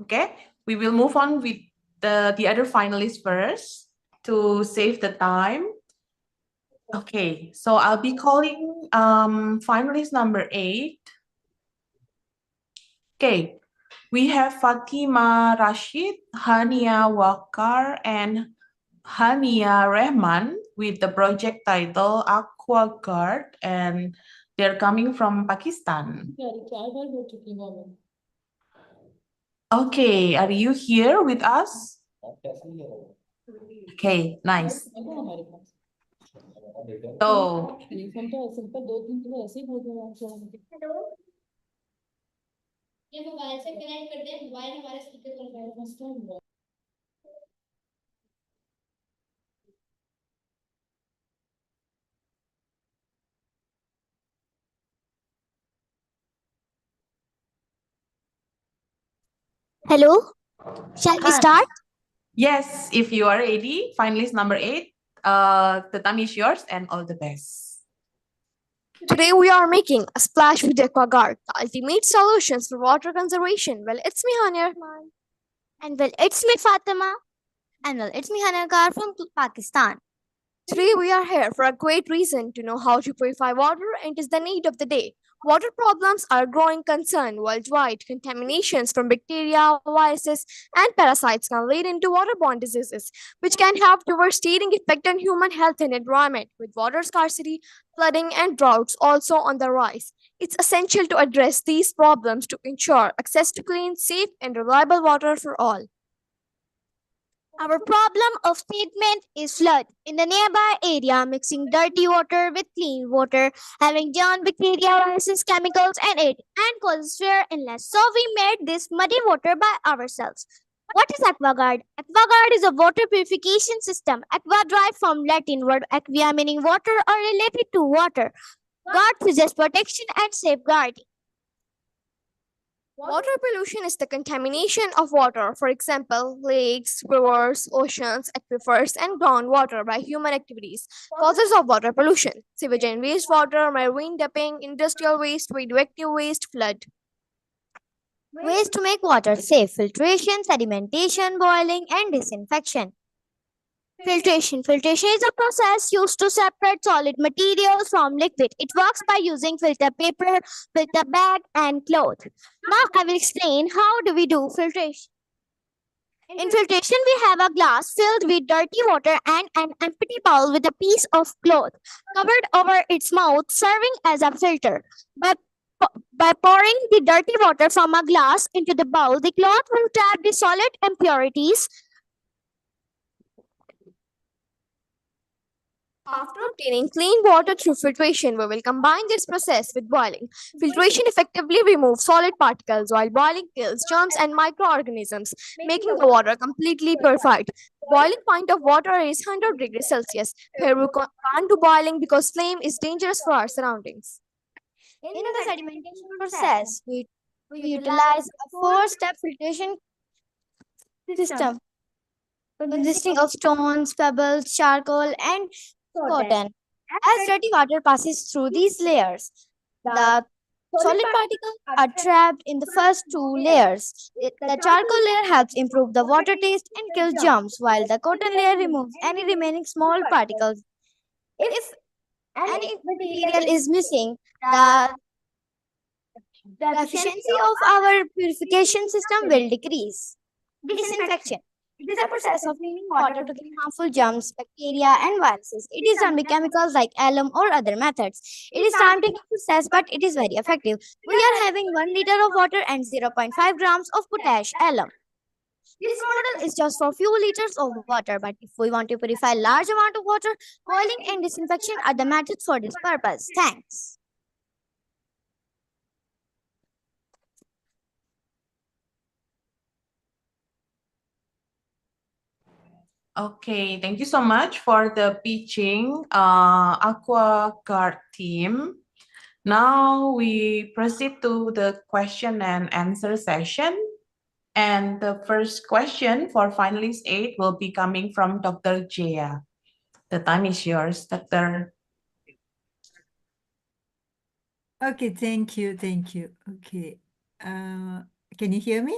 Okay, we will move on with the other finalists first to save the time. Okay, so I'll be calling finalist number 8. Okay, we have Fatima Rashid, Hania Wakar, and Hania Rehman with the project title Aqua Guard, and they're coming from Pakistan. Okay, are you here with us? Okay, nice. So, ये mobile से connect करते हैं, mobile हमारे speaker पर है। Hello, shall we start? yes, if you are ready, finalist number 8, the time is yours and all the best. Today we are making a splash with AquaGuard, the ultimate solutions for water conservation. Well, it's me, Hania. And well, it's me, Fatima. And well, it's me, Hanakar from Pakistan. Today we are here for a great reason to know how to purify water, and it is the need of the day. Water problems are a growing concern worldwide. Contaminations from bacteria, viruses, and parasites can lead into waterborne diseases, which can have devastating effect on human health and environment. With water scarcity, flooding, and droughts also on the rise, it's essential to address these problems to ensure access to clean, safe, and reliable water for all. Our problem of statement is flood. In the nearby area, mixing dirty water with clean water, having germ bacteria, viruses, chemicals, and causes fear illness. So we made this muddy water by ourselves. What is AquaGuard? AquaGuard is a water purification system. Aqua derived from Latin word aqua meaning water or related to water. Guard suggests protection and safeguarding. Water pollution is the contamination of water, for example, lakes, rivers, oceans, aquifers, and groundwater by human activities. Causes of water pollution: sewage and wastewater, marine dumping, industrial waste, radioactive waste, flood. Ways to make water safe: filtration, sedimentation, boiling, and disinfection. Filtration. Filtration is a process used to separate solid materials from liquid. It works by using filter paper, filter bag, and cloth. Now I will explain how do we do filtration. In filtration, we have a glass filled with dirty water and an empty bowl with a piece of cloth covered over its mouth, serving as a filter. By pouring the dirty water from a glass into the bowl, the cloth will trap the solid impurities. After obtaining clean water through filtration, we will combine this process with boiling. Filtration effectively removes solid particles, while boiling kills germs and microorganisms, making the water completely purified. Boiling point of water is 100 degrees Celsius. Here we can't do boiling because flame is dangerous for our surroundings. In the sedimentation process, we utilize a four-step filtration system consisting of stones, pebbles, charcoal, and cotton. As dirty water passes through these layers, the solid particles are trapped in the first two layers. The charcoal layer helps improve the water taste and kill germs, while the cotton layer removes any remaining small particles. If any material is missing, the efficiency of our purification system will decrease. Disinfection. It is a process of cleaning water to kill harmful germs, bacteria, and viruses. It is done by chemicals like alum or other methods. It is time-taking process, but it is very effective. We are having 1 liter of water and 0.5 grams of potash alum. This model is just for few liters of water, but if we want to purify large amount of water, boiling and disinfection are the methods for this purpose. Thanks. Okay, thank you so much for the pitching, Aqua Guard team. Now we proceed to the question and answer session. And the first question for finalist 8 will be coming from Dr. Jaya. The time is yours, Dr. Okay, thank you, thank you. Okay. Can you hear me?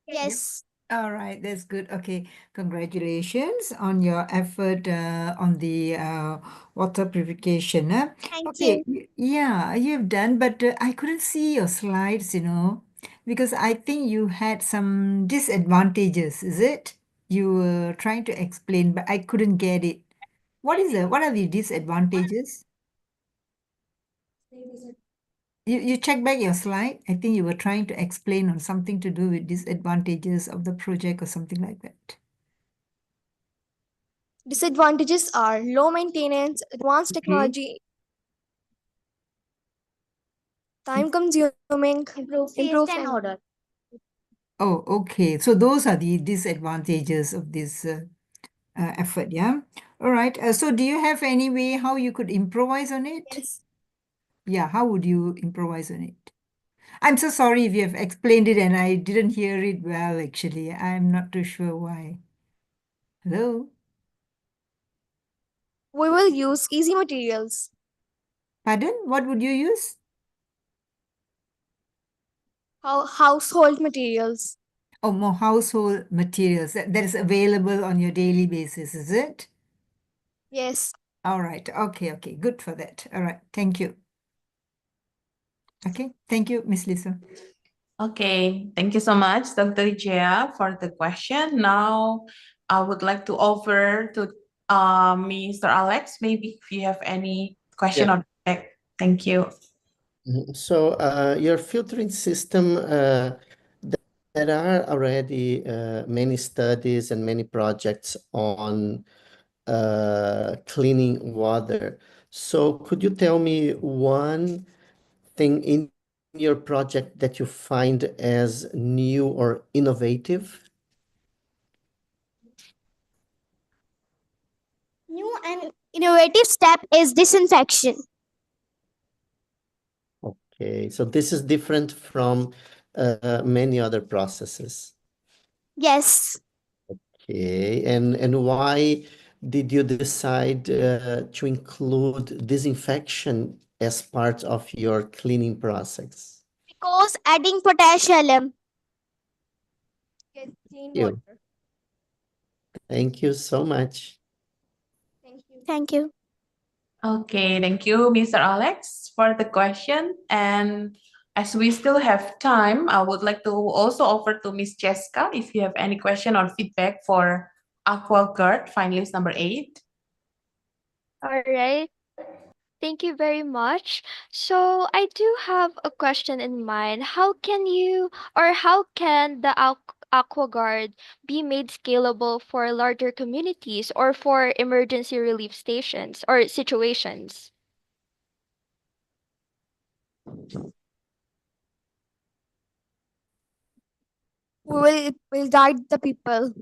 Yes. All right, that's good. Okay, congratulations on your effort on the water purification. Thank Okay, you. yeah, you've done, but I couldn't see your slides, because I think you had some disadvantages, is it? You were trying to explain, but I couldn't get it. What are the disadvantages? You check back your slide. I think you were trying to explain on something to do with disadvantages of the project or something like that. Disadvantages are low maintenance, advanced technology, time consuming, improve and order. Oh, okay. So those are the disadvantages of this effort, yeah? All right. So do you have any way how you could improvise on it? Yes. Yeah, how would you improvise on it? I'm so sorry if you have explained it and I didn't hear it well, actually. I'm not too sure why. Hello? We will use easy materials. Pardon? What would you use? Household materials. Oh, more household materials that is available on your daily basis, is it? Yes. All right. Okay. Okay. Good for that. All right. Thank you. Okay. Thank you, Miss Lisa. Okay, thank you so much, Dr. Jaya, for the question. Now, I would like to offer to Mr. Alex, maybe if you have any question or feedback. Thank you. So your filtering system there are already many studies and many projects on cleaning water. So could you tell me one thing in your project that you find as new or innovative? New and innovative step is disinfection. Okay, so this is different from many other processes. Yes. Okay, and why did you decide to include disinfection as part of your cleaning process? Because adding potassium gets clean water. You. Thank you so much. Thank you. Okay, thank you, Mr. Alex, for the question. And as we still have time, I would like to also offer to Miss Jessica if you have any question or feedback for Aqua Guard, finalist number 8. All right. Thank you very much. So I do have a question in mind. How can the AquaGuard be made scalable for larger communities or for emergency relief stations or situations? Will guide the people.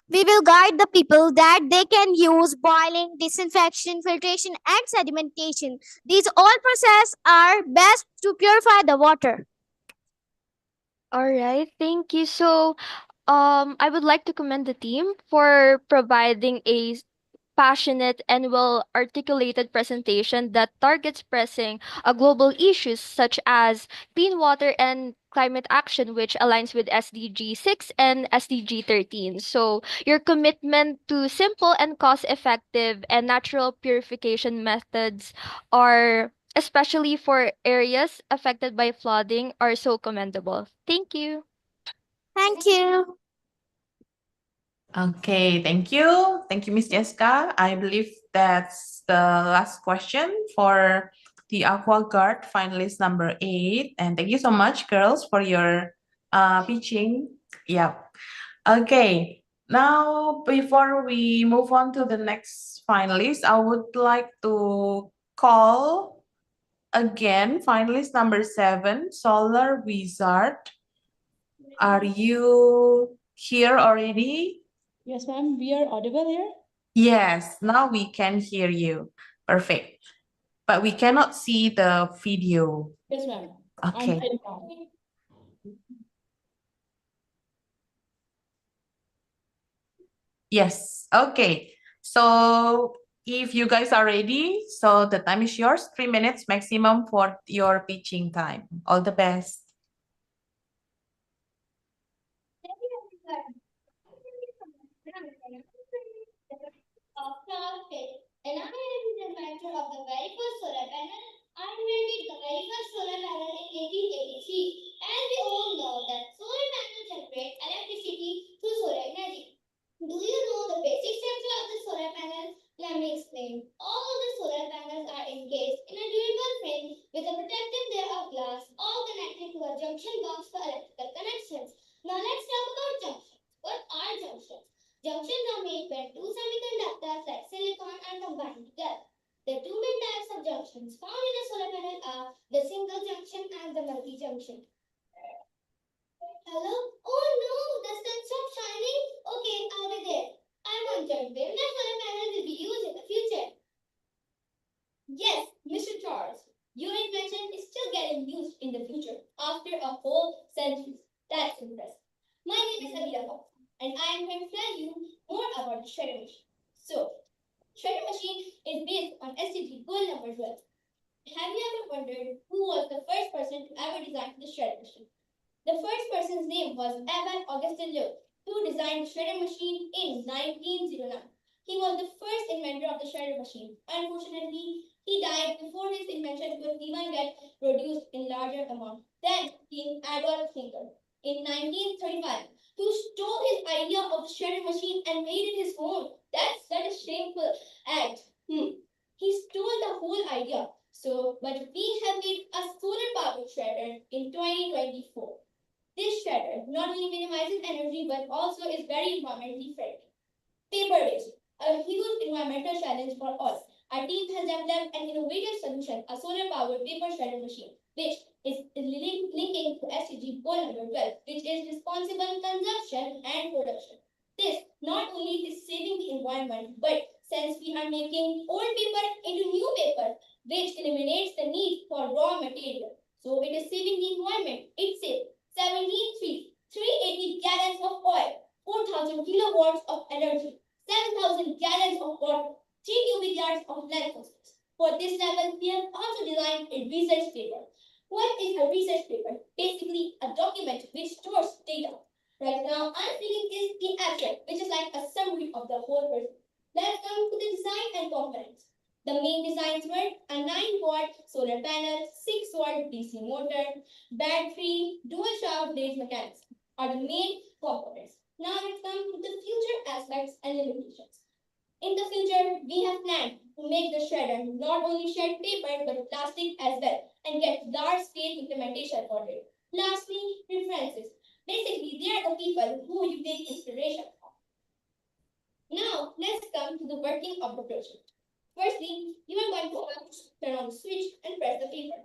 We will guide the people that they can use boiling, disinfection, filtration, and sedimentation. These all processes are best to purify the water. All right, thank you. So, I would like to commend the team for providing a passionate and well articulated presentation that targets pressing global issues such as clean water and climate action, which aligns with SDG 6 and SDG 13. So, your commitment to simple and cost effective and natural purification methods are especially for areas affected by flooding are so commendable. Thank you. Thank you. Okay, thank you. Thank you, Miss Jessica. I believe that's the last question for the Aqua Guard finalist number 8. And thank you so much, girls, for your pitching. Yeah. Okay. Now, before we move on to the next finalist, I would like to call again finalist number 7, Solar Wizard. Are you here already? Yes, ma'am. We are audible here? Yes, now we can hear you. Perfect. But we cannot see the video. Yes, ma'am. Okay. I'm now. Yes. Okay. So if you guys are ready, so the time is yours. 3 minutes maximum for your pitching time. All the best. And I am the inventor of the very first solar panel. I invented the very first solar panel in 1883. And we all know that solar panels generate electricity through solar energy. Do you know the basic structure of the solar panel? Let me explain. All the solar panels are encased in a durable frame with a protective layer of glass, all connected to a junction box for electrical connections. Now let's talk about junctions. What are junctions? Junctions are made when two semiconductors like silicon are combined together. The two main types of junctions found in a solar panel are the single junction and the multi-junction. Hello? Oh no, the sun stopped shining? Okay, I'll be there. I'm wondering when the solar panel will be used in the future. Yes, Mr. Charles, your invention is still getting used in the future after a whole century. That's impressive. My name is Abira Fox, and I am going to tell you more about the shredder machine. So, shredder machine is based on SDG goal number 12. Have you ever wondered who was the first person to ever design the shredder machine? The first person's name was Evan Augustin Lowe, who designed the shredder machine in 1909. He was the first inventor of the shredder machine. Unfortunately, he died before his invention could even get produced in larger amount. Then came Adolf Hinkel in 1935, who stole his idea of the shredder machine and made it his own. That's such a shameful act. He stole the whole idea. But we have made a solar powered shredder in 2024. This shredder not only minimizes energy but also is very environmentally friendly. Paper waste, a huge environmental challenge for us. Our team has developed an innovative solution, a solar-powered paper shredder machine, which is linking to SDG goal number 12, which is responsible consumption and production. This not only is saving the environment, but since we are making old paper into new paper, which eliminates the need for raw material. So it is saving the environment. It saves 380 gallons of oil, 4,000 kilowatts of energy, 7,000 gallons of water, 3 cubic yards of land phosphorus. For this level, we have also designed a research paper. What is a research paper? Basically, a document which stores data. Right now, I'm feeling is the abstract, which is like a summary of the whole person. Let's come to the design and components. The main designs were a 9-watt solar panel, 6-watt DC motor, battery, dual shaft blade mechanism are the main components. Now let's come to the future aspects and limitations. In the future, we have planned to make the shredder not only shred paper but plastic as well and get large-scale implementation for it. Lastly, references. Basically, they are the people who you take inspiration from. Now, let's come to the working of the project. Firstly, you are going to turn on the switch and press the paper.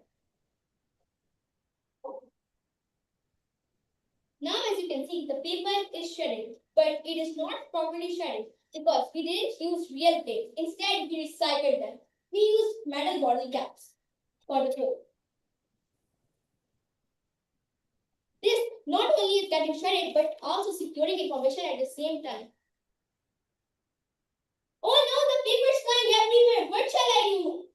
Now, as you can see, the paper is shredded, but it is not properly shredded because we didn't use real plates. Instead, we recycled them. We used metal bottle caps for the floor. This not only is getting shredded, but also securing information at the same time. Oh no, the paper is flying everywhere. What shall I do?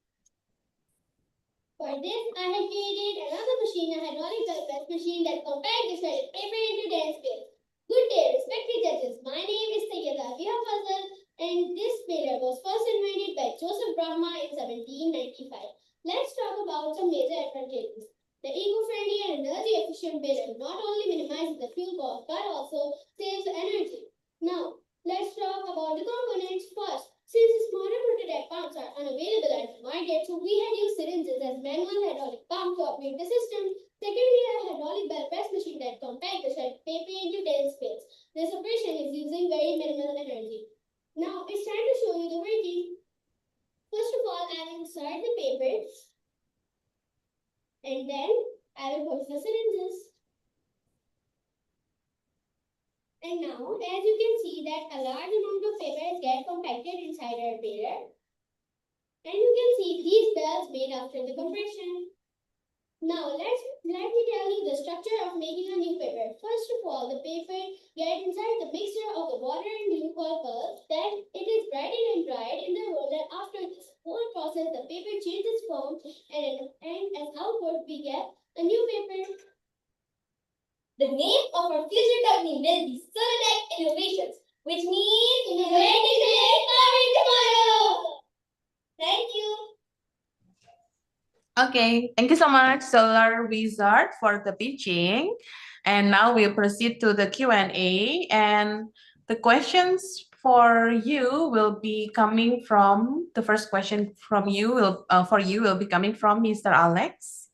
For this, I have created another machine, a hydraulic press machine that compacts the shredded paper into dense bales. Good day, respected judges. My name is Sayyida Fazal, and this baler was first invented by Joseph Brahma in 1795. Let's talk about some major advantages. The eco-friendly and energy-efficient baler not only minimizes the fuel cost but also saves energy. Now, let's talk about the components first. Since the smaller prototype pumps are unavailable at the market, so we had used syringes as manual hydraulic pump to operate the system. Secondly, a hydraulic bell press machine that compacts the shredded paper into dense bales. This operation is using very minimal energy. Now, it's time to show you the working. First of all, I will insert the paper and then I will push the syringes. And now, as you can see that a large amount of paper gets compacted inside our baler. And you can see these bells made after the compression. Now, let me tell you the structure of making a new paper. First of all, the paper gets inside the mixture of the water and glycol pulp. Then it is brightened and dried in the roller. After this whole process, the paper changes form and as output, we get a new paper. The name of our future company will be Solartech Innovations, which means innovating today, powering tomorrow. Thank you. Okay, thank you so much, Solar Wizard, for the pitching. And now we'll proceed to the Q&A. And the questions for you will be coming from, the first question from you will be coming from Mr. Alex.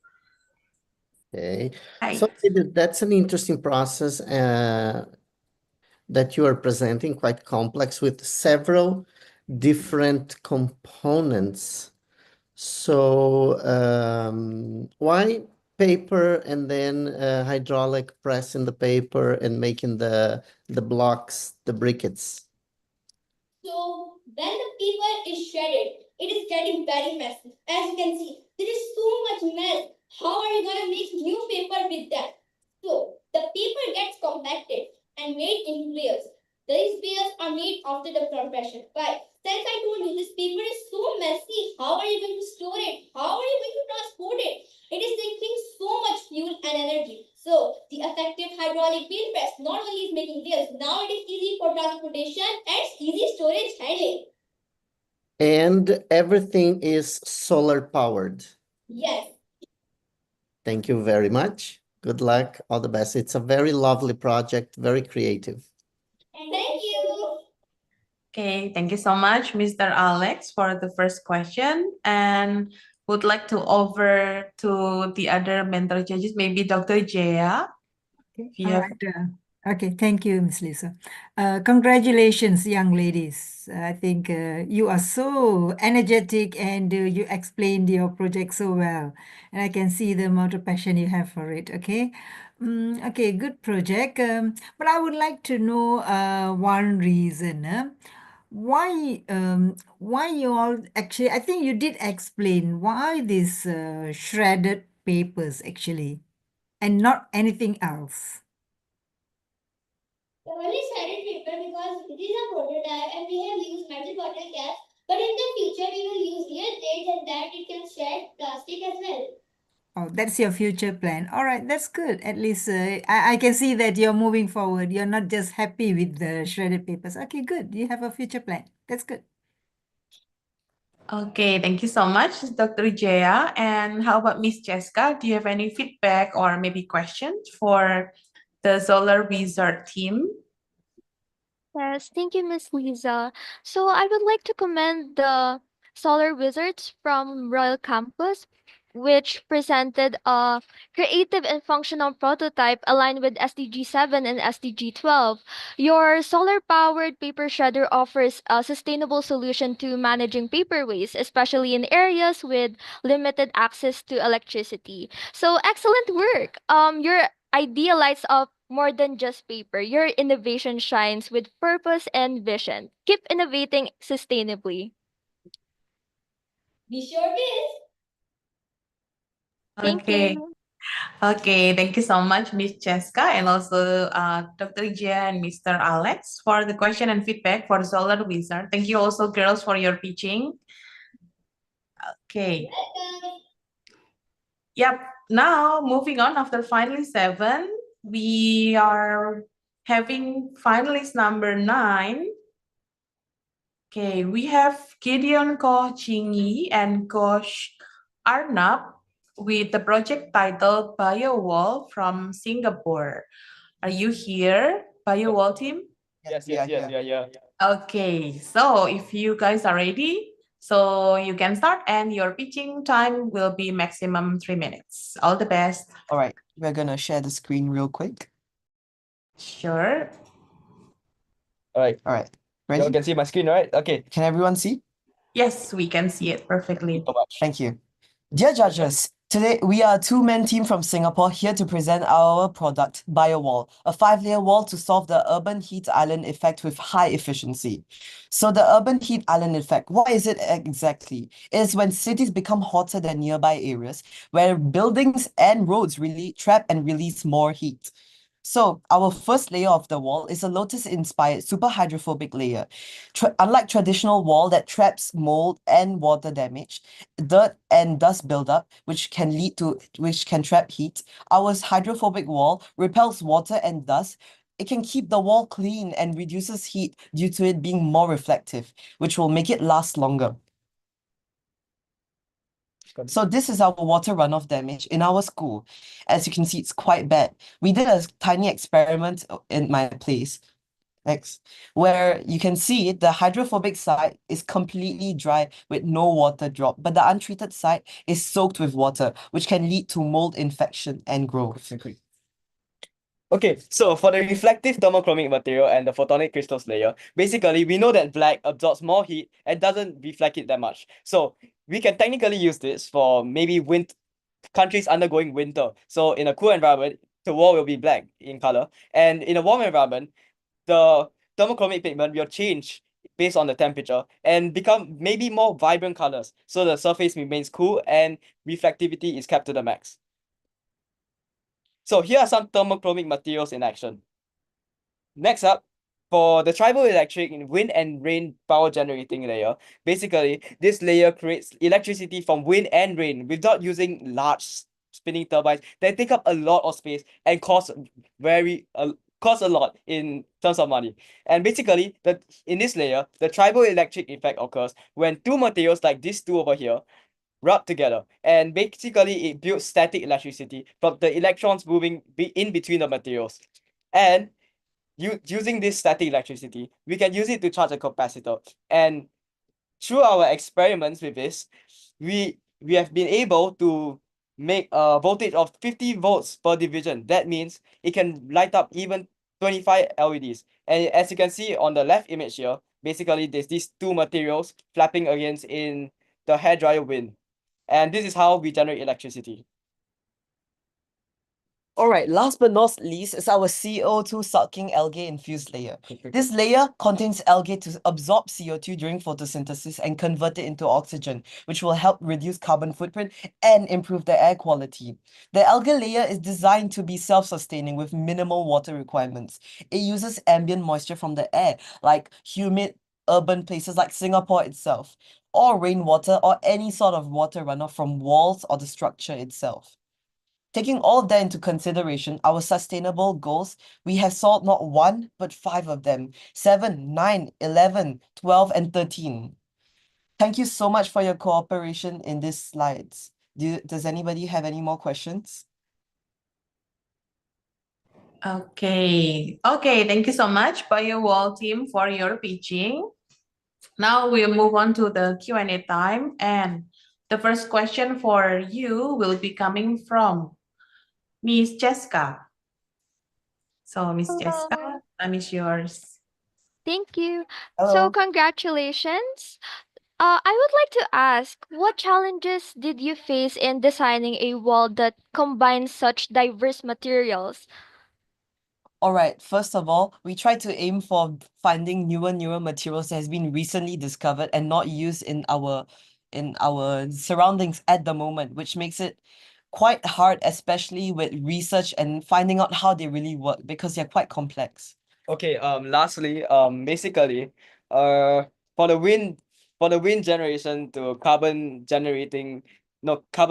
Okay, Hi. so that's an interesting process that you are presenting, quite complex with several different components. So why paper and then hydraulic press in the paper and making the blocks, the briquettes? So when the paper is shredded, it is getting very messy. As you can see, there is so much mess. How are you gonna make new paper with that? So the paper gets compacted and made into layers. These layers are made after the compression. But since I told you this paper is so messy, how are you going to store it? How are you going to transport it? It is taking so much fuel and energy. So the effective hydraulic wheel press not only is making layers, now it is easy for transportation and easy storage handling. And everything is solar powered. Yes. Thank you very much. Good luck. All the best. It's a very lovely project, very creative. Thank you. Okay, thank you so much, Mr. Alex, for the first question. And would like to over to the other mentor judges, maybe Dr. Jaya. Okay. If you All have right. Okay. Thank you, Miss Lisa. Congratulations, young ladies. I think you are so energetic and you explained your project so well. And I can see the amount of passion you have for it. Okay. Okay. Good project. But I would like to know one reason. Why you all actually, I think you did explain why these shredded papers actually and not anything else. We only shredded paper because it is a prototype and we have used metal bottle caps. But in the future, we will use real plates and that it can shred plastic as well. Oh, that's your future plan. All right, that's good. At least I can see that you're moving forward. You're not just happy with the shredded papers. Okay, good. You have a future plan. That's good. Okay, thank you so much, Dr. Jaya. And how about Miss Jessica? Do you have any feedback or maybe questions for the Solar Wizard team? Yes, thank you, Miss Lisa. So I would like to commend the Solar Wizards from Royal Campus, which presented a creative and functional prototype aligned with SDG 7 and SDG 12. Your solar-powered paper shredder offers a sustainable solution to managing paper waste, especially in areas with limited access to electricity. So excellent work. Your idea lights up more than just paper. Your innovation shines with purpose and vision. Keep innovating sustainably. We sure did. Thank Okay. you. Okay, thank you so much, Miss Jessica, and also Dr. Jia and Mr. Alex for the question and feedback for Solar Wizard. Thank you also, girls, for your pitching. Okay. Welcome. Yep. Now, moving on after finalist 7, we are having finalist number 9. Okay, we have Gideon Ko Chingi and Kosh Arnab with the project titled BioWall from Singapore. Are you here, BioWall team? Yes, we are here. Okay, so if you guys are ready, so you can start and your pitching time will be maximum 3 minutes. All the best. All right, we're gonna share the screen real quick. Sure. All right, you Ready? can see my screen, right? Okay. Can everyone see? Yes, we can see it perfectly. So much. Thank you. Dear judges, today we are a two-man team from Singapore here to present our product, BioWall, a 5-layer wall to solve the urban heat island effect with high efficiency. So the urban heat island effect, what is it exactly? It is when cities become hotter than nearby areas, where buildings and roads really trap and release more heat. So our first layer of the wall is a lotus-inspired super hydrophobic layer. Unlike traditional wall that traps mold and water damage, dirt and dust buildup, which can trap heat, our hydrophobic wall repels water and dust. It can keep the wall clean and reduces heat due to it being more reflective, which will make it last longer. So this is our water runoff damage in our school. As you can see, it's quite bad. We did a tiny experiment in my place, where you can see the hydrophobic side is completely dry with no water drop, but the untreated side is soaked with water, which can lead to mold infection and growth. Okay, so for the reflective thermochromic material and the photonic crystals layer, basically we know that black absorbs more heat and doesn't reflect it that much. So we can technically use this for maybe countries undergoing winter. So in a cool environment, the wall will be black in color, and in a warm environment, the thermochromic pigment will change based on the temperature and become maybe more vibrant colors. So the surface remains cool and reflectivity is kept to the max. So here are some thermochromic materials in action. Next up, for the triboelectric in wind and rain power generating layer, basically this layer creates electricity from wind and rain without using large spinning turbines that take up a lot of space and cost a lot in terms of money. And basically, in this layer, the triboelectric effect occurs when two materials like these two over here rub together, and basically it builds static electricity from the electrons moving in between the materials. And using this static electricity, we can use it to charge a capacitor. And through our experiments with this, we we have been able to make a voltage of 50 volts per division. That means it can light up even 25 LEDs. And as you can see on the left image here, basically there's these two materials flapping against in the hairdryer wind. And this is how we generate electricity. All right, last but not least is our CO2 sucking algae infused layer. This layer contains algae to absorb CO2 during photosynthesis and convert it into oxygen, which will help reduce carbon footprint and improve the air quality. The algae layer is designed to be self-sustaining with minimal water requirements. It uses ambient moisture from the air, like humid urban places like Singapore itself, or rainwater or any sort of water runoff from walls or the structure itself. Taking all of that into consideration, our sustainable goals, we have solved not one, but 5 of them. 7, 9, 11, 12, and 13. Thank you so much for your cooperation in these slides. Does anybody have any more questions? Okay. Okay, thank you so much, Biowall team, for your pitching. Now we'll move on to the Q&A time. And the first question for you will be coming from Miss Jessica. So, Miss Jessica, Hello. time is yours. Thank you. So Hello. congratulations. I would like to ask, what challenges did you face in designing a wall that combines such diverse materials? All right, first of all, we try to aim for finding newer materials that has been recently discovered and not used in our surroundings at the moment, which makes it quite hard, especially with research and finding out how they really work because they're quite complex. Okay, lastly, basically, uh, for the wind generation to carbon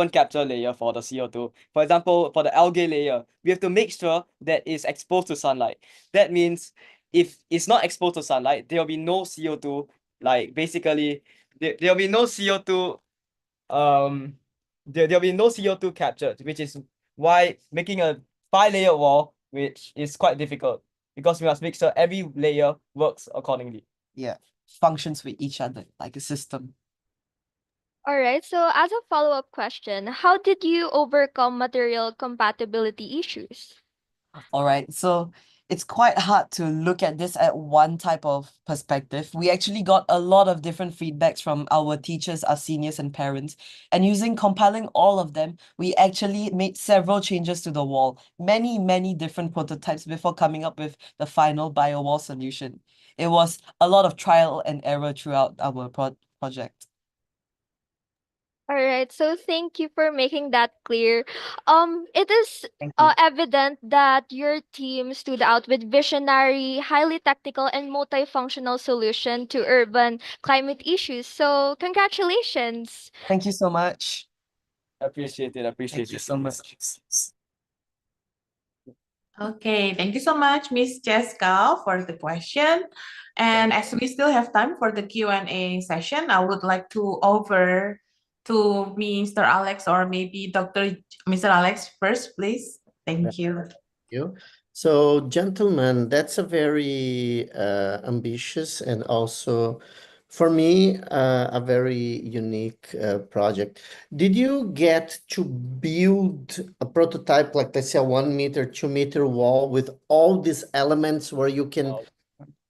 capture layer for the CO2. For example, for the algae layer, we have to make sure that it's exposed to sunlight. That means if it's not exposed to sunlight, there'll be no CO2, like basically there'll be no CO2 there'll be no CO2 captured, which is why making a 5-layer wall, which is quite difficult because we must make sure every layer works accordingly. Yeah, functions with each other like a system. All right, so as a follow-up question, how did you overcome material compatibility issues? All right, so it's quite hard to look at this at one type of perspective. We actually got a lot of different feedbacks from our teachers, our seniors, and parents. And compiling all of them, we actually made several changes to the wall, many different prototypes before coming up with the final bio-wall solution. It was a lot of trial and error throughout our project. All right, so thank you for making that clear. It is Thank you. evident that your team stood out with visionary, highly technical, and multifunctional solution to urban climate issues. So congratulations. Thank you so much. Appreciate it so much. Okay, thank you so much, Miss Jessica, for the question. And as we still have time for the Q&A session, I would like to over to Mr. Alex or maybe Mr. Alex first, please. Thank you. You. So, gentlemen, that's a very ambitious and also, for me, a very unique project. Did you get to build a prototype, like let's say a 1 meter, 2 meter wall with all these elements where you can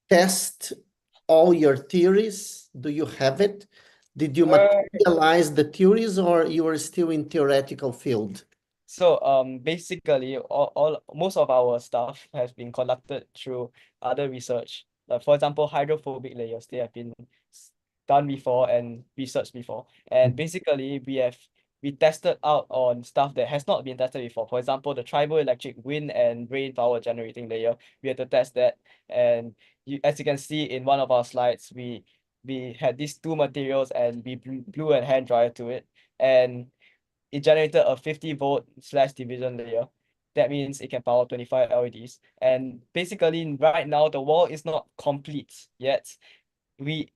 test all your theories? Do you have it? Did you materialize the theories or you are still in theoretical field? So basically most of our stuff has been conducted through other research. Like for example, hydrophobic layers, they have been done before and researched before. And basically we tested out on stuff that has not been tested before. For example, the triboelectric wind and rain power generating layer, we had to test that. And as you can see in one of our slides, we had these two materials and we blew a hand dryer to it. And it generated a 50-volt/division layer. That means it can power 25 LEDs. And basically, right now, the wall is not complete yet. We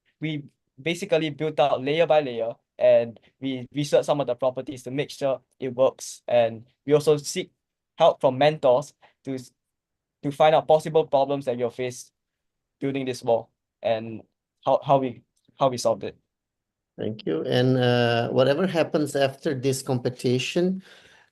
basically built out layer by layer, and we researched some of the properties to make sure it works. And we also seek help from mentors to find out possible problems that you'll face building this wall and how we solved it. Thank you. And whatever happens after this competition,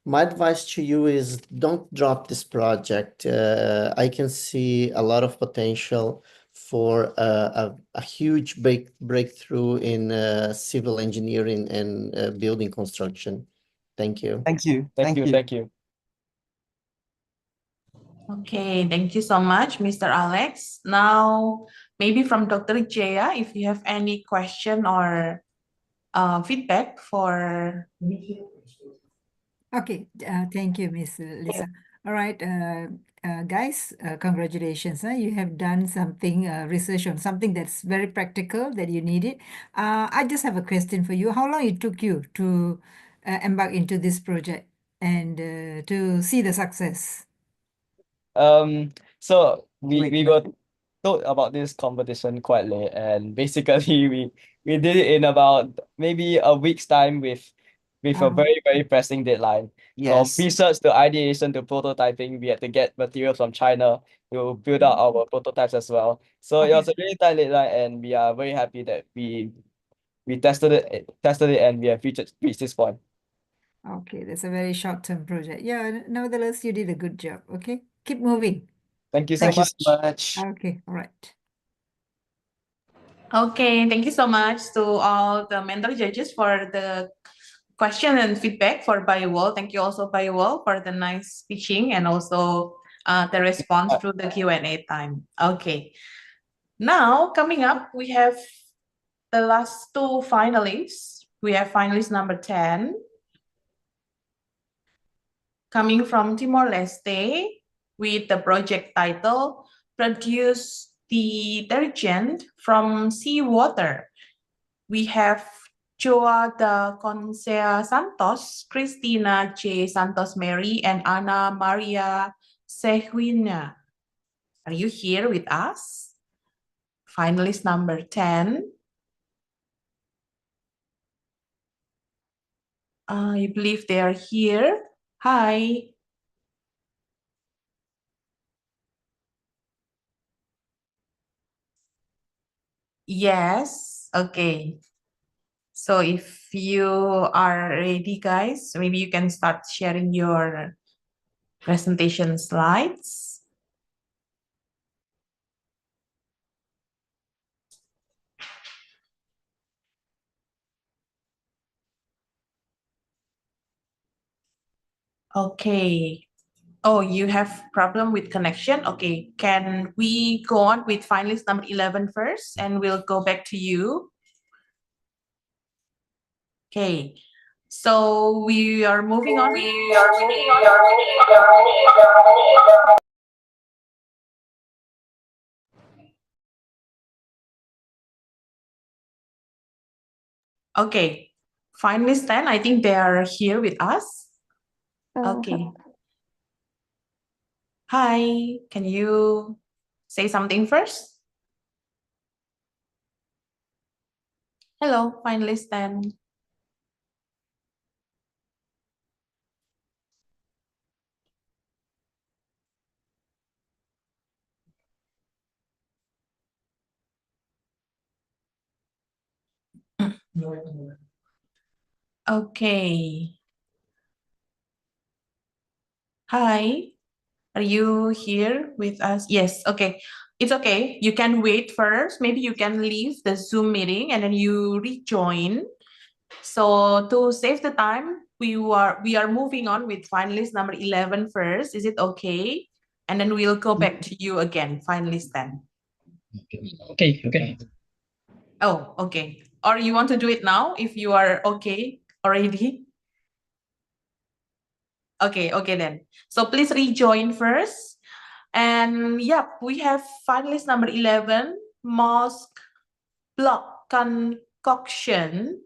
my advice to you is don't drop this project. I can see a lot of potential for a huge breakthrough in civil engineering and building construction. Thank you. Thank you. Thank you. Okay, thank you so much, Mr. Alex. Now, maybe from Dr. Jaya, if you have any question or feedback for. Okay, thank you, Miss Lisa. All right, guys, congratulations. You have done something, research on something that's very practical that you needed. I just have a question for you. How long it took you to embark into this project and to see the success? So we got told about this competition quite late, and basically we did it in about maybe a week's time with a very pressing deadline. From Yes. research to ideation to prototyping, we had to get materials from China to build out our prototypes as well. So it was a really tight deadline, and we are very happy that we tested it and we have reached this point. Okay, that's a very short-term project. Yeah, nevertheless, you did a good job. Okay, keep moving. Thank you so Thank you much. so much. Okay, all right. Okay, thank you so much to all the mentor judges for the question and feedback for BioWall. Thank you also BioWall for the nice speaking and also the response through the Q&A time. Okay, now coming up, we have the last two finalists. We have finalist number 10 coming from Timor-Leste with the project title Produce Detergent from Seawater. We have Joa da Concea Santos, Christina J. Santos Mary, and Ana Maria Seguina. Are you here with us? Finalist number 10. I believe they are here. Hi. Yes, okay. So if you are ready, guys, maybe you can start sharing your presentation slides. Okay. Oh, you have problem with connection? Okay, can we go on with finalist number 11 first and we'll go back to you? Okay, so we are moving on. Okay, finalist 10, I think they are here with us. Okay. Hi, can you say something first? Hello, finalist 10. Okay. Hi, are you here with us? Yes, okay. It's okay. You can wait first. Maybe you can leave the Zoom meeting and then you rejoin. So to save the time, we are moving on with finalist number 11 first. Is it okay? And then we'll go back to you again, finalist 10. Okay. Oh, okay. Or you want to do it now if you are okay already? Okay, then. So please rejoin first. And yeah, we have finalist number 11, Mosqblock concoction.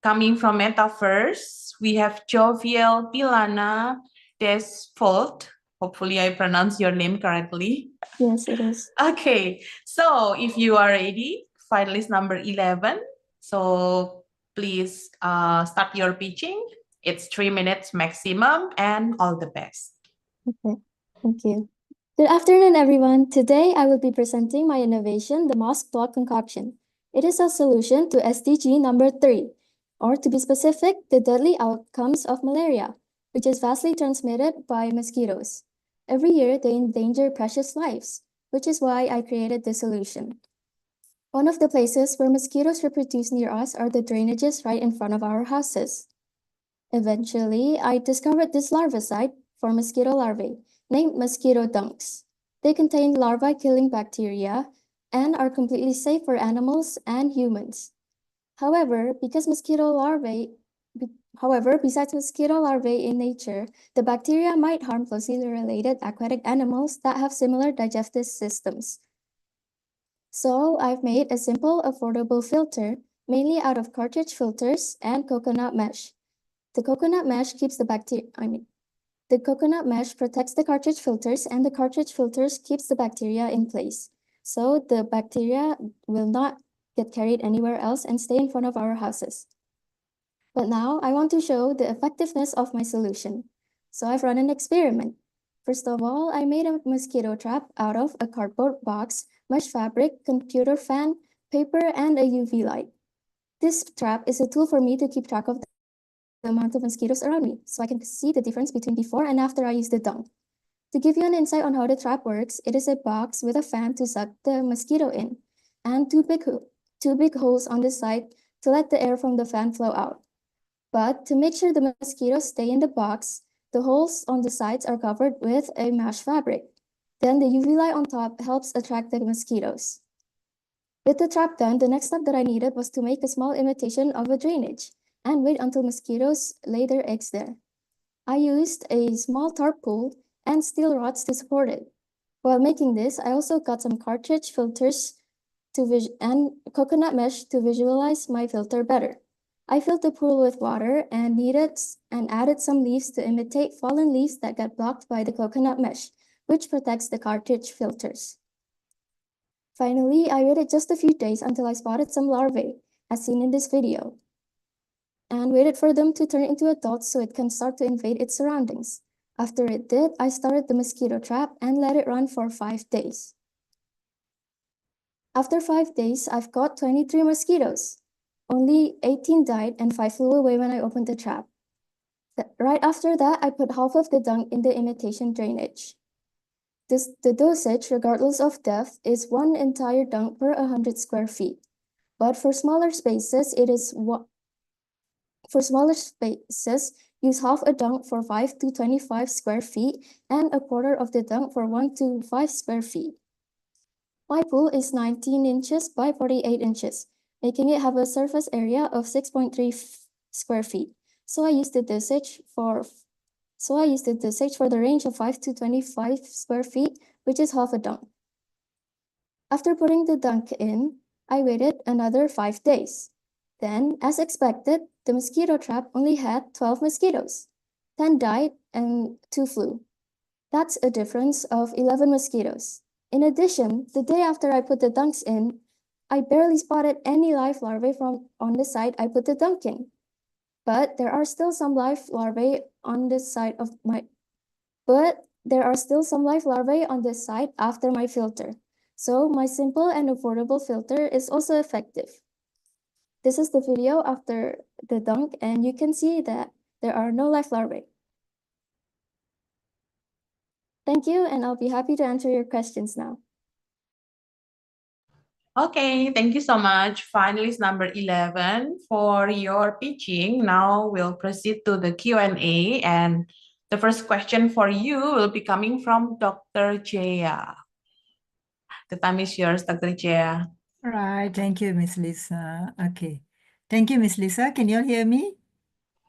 Coming from Metaverse, we have Jovial Pilana Desfault. Hopefully I pronounce your name correctly. Yes, it is. Okay, so if you are ready, finalist number 11. So please start your pitching. It's 3 minutes maximum and all the best. Okay, thank you. Good afternoon, everyone. Today, I will be presenting my innovation, the Mosqblock concoction. It is a solution to SDG number 3, or to be specific, the deadly outcomes of malaria, which is vastly transmitted by mosquitoes. Every year, they endanger precious lives, which is why I created this solution. One of the places where mosquitoes reproduce near us are the drainages right in front of our houses. Eventually, I discovered this larvicide for mosquito larvae, named mosquito dunks. They contain larvae-killing bacteria and are completely safe for animals and humans. However, besides mosquito larvae in nature, the bacteria might harm closely related aquatic animals that have similar digestive systems. So I've made a simple, affordable filter, mainly out of cartridge filters and coconut mesh. The coconut mesh protects the cartridge filters, and the cartridge filters keeps the bacteria in place. So the bacteria will not get carried anywhere else and stay in front of our houses. But now I want to show the effectiveness of my solution. So I've run an experiment. First of all, I made a mosquito trap out of a cardboard box, mesh fabric, computer fan, paper, and a UV light. This trap is a tool for me to keep track of the amount of mosquitoes around me, so I can see the difference between before and after I use the dung. To give you an insight on how the trap works, it is a box with a fan to suck the mosquito in, and two big holes on the side to let the air from the fan flow out. But to make sure the mosquitoes stay in the box, the holes on the sides are covered with a mesh fabric. Then the UV light on top helps attract the mosquitoes. With the trap done, the next step that I needed was to make a small imitation of a drainage and wait until mosquitoes lay their eggs there. I used a small tarp pole and steel rods to support it. While making this, I also got some cartridge filters and coconut mesh to visualize my filter better. I filled the pool with water and added some leaves to imitate fallen leaves that got blocked by the coconut mesh, which protects the cartridge filters. Finally, I waited just a few days until I spotted some larvae, as seen in this video, and waited for them to turn into adults so it can start to invade its surroundings. After it did, I started the mosquito trap and let it run for 5 days. After 5 days, I've caught 23 mosquitoes. Only 18 died and 5 flew away when I opened the trap. Right after that, I put half of the dung in the imitation drainage. The dosage, regardless of depth, is 1 entire dunk per 100 square feet. But for smaller spaces, use half a dunk for 5 to 25 square feet and a quarter of the dunk for 1 to 5 square feet. My pool is 19 inches by 48 inches, making it have a surface area of 6.3 square feet. So I used the dosage for the range of 5 to 25 square feet, which is half a dunk. After putting the dunk in, I waited another 5 days. Then, as expected, the mosquito trap only had 12 mosquitoes. 10 died and 2 flew. That's a difference of 11 mosquitoes. In addition, the day after I put the dunks in, I barely spotted any live larvae on the side I put the dunk in. But there are still some live larvae on this side after my filter. So my simple and affordable filter is also effective. This is the video after the dunk, and you can see that there are no live larvae. Thank you, and I'll be happy to answer your questions now. Okay, thank you so much, finalist number 11, for your pitching. Now we'll proceed to the Q&A, and the first question for you will be coming from Dr. Jaya. The time is yours, Dr. Jaya. All right, thank you, Miss Lisa. Okay, thank you, Miss Lisa. Can you all hear me?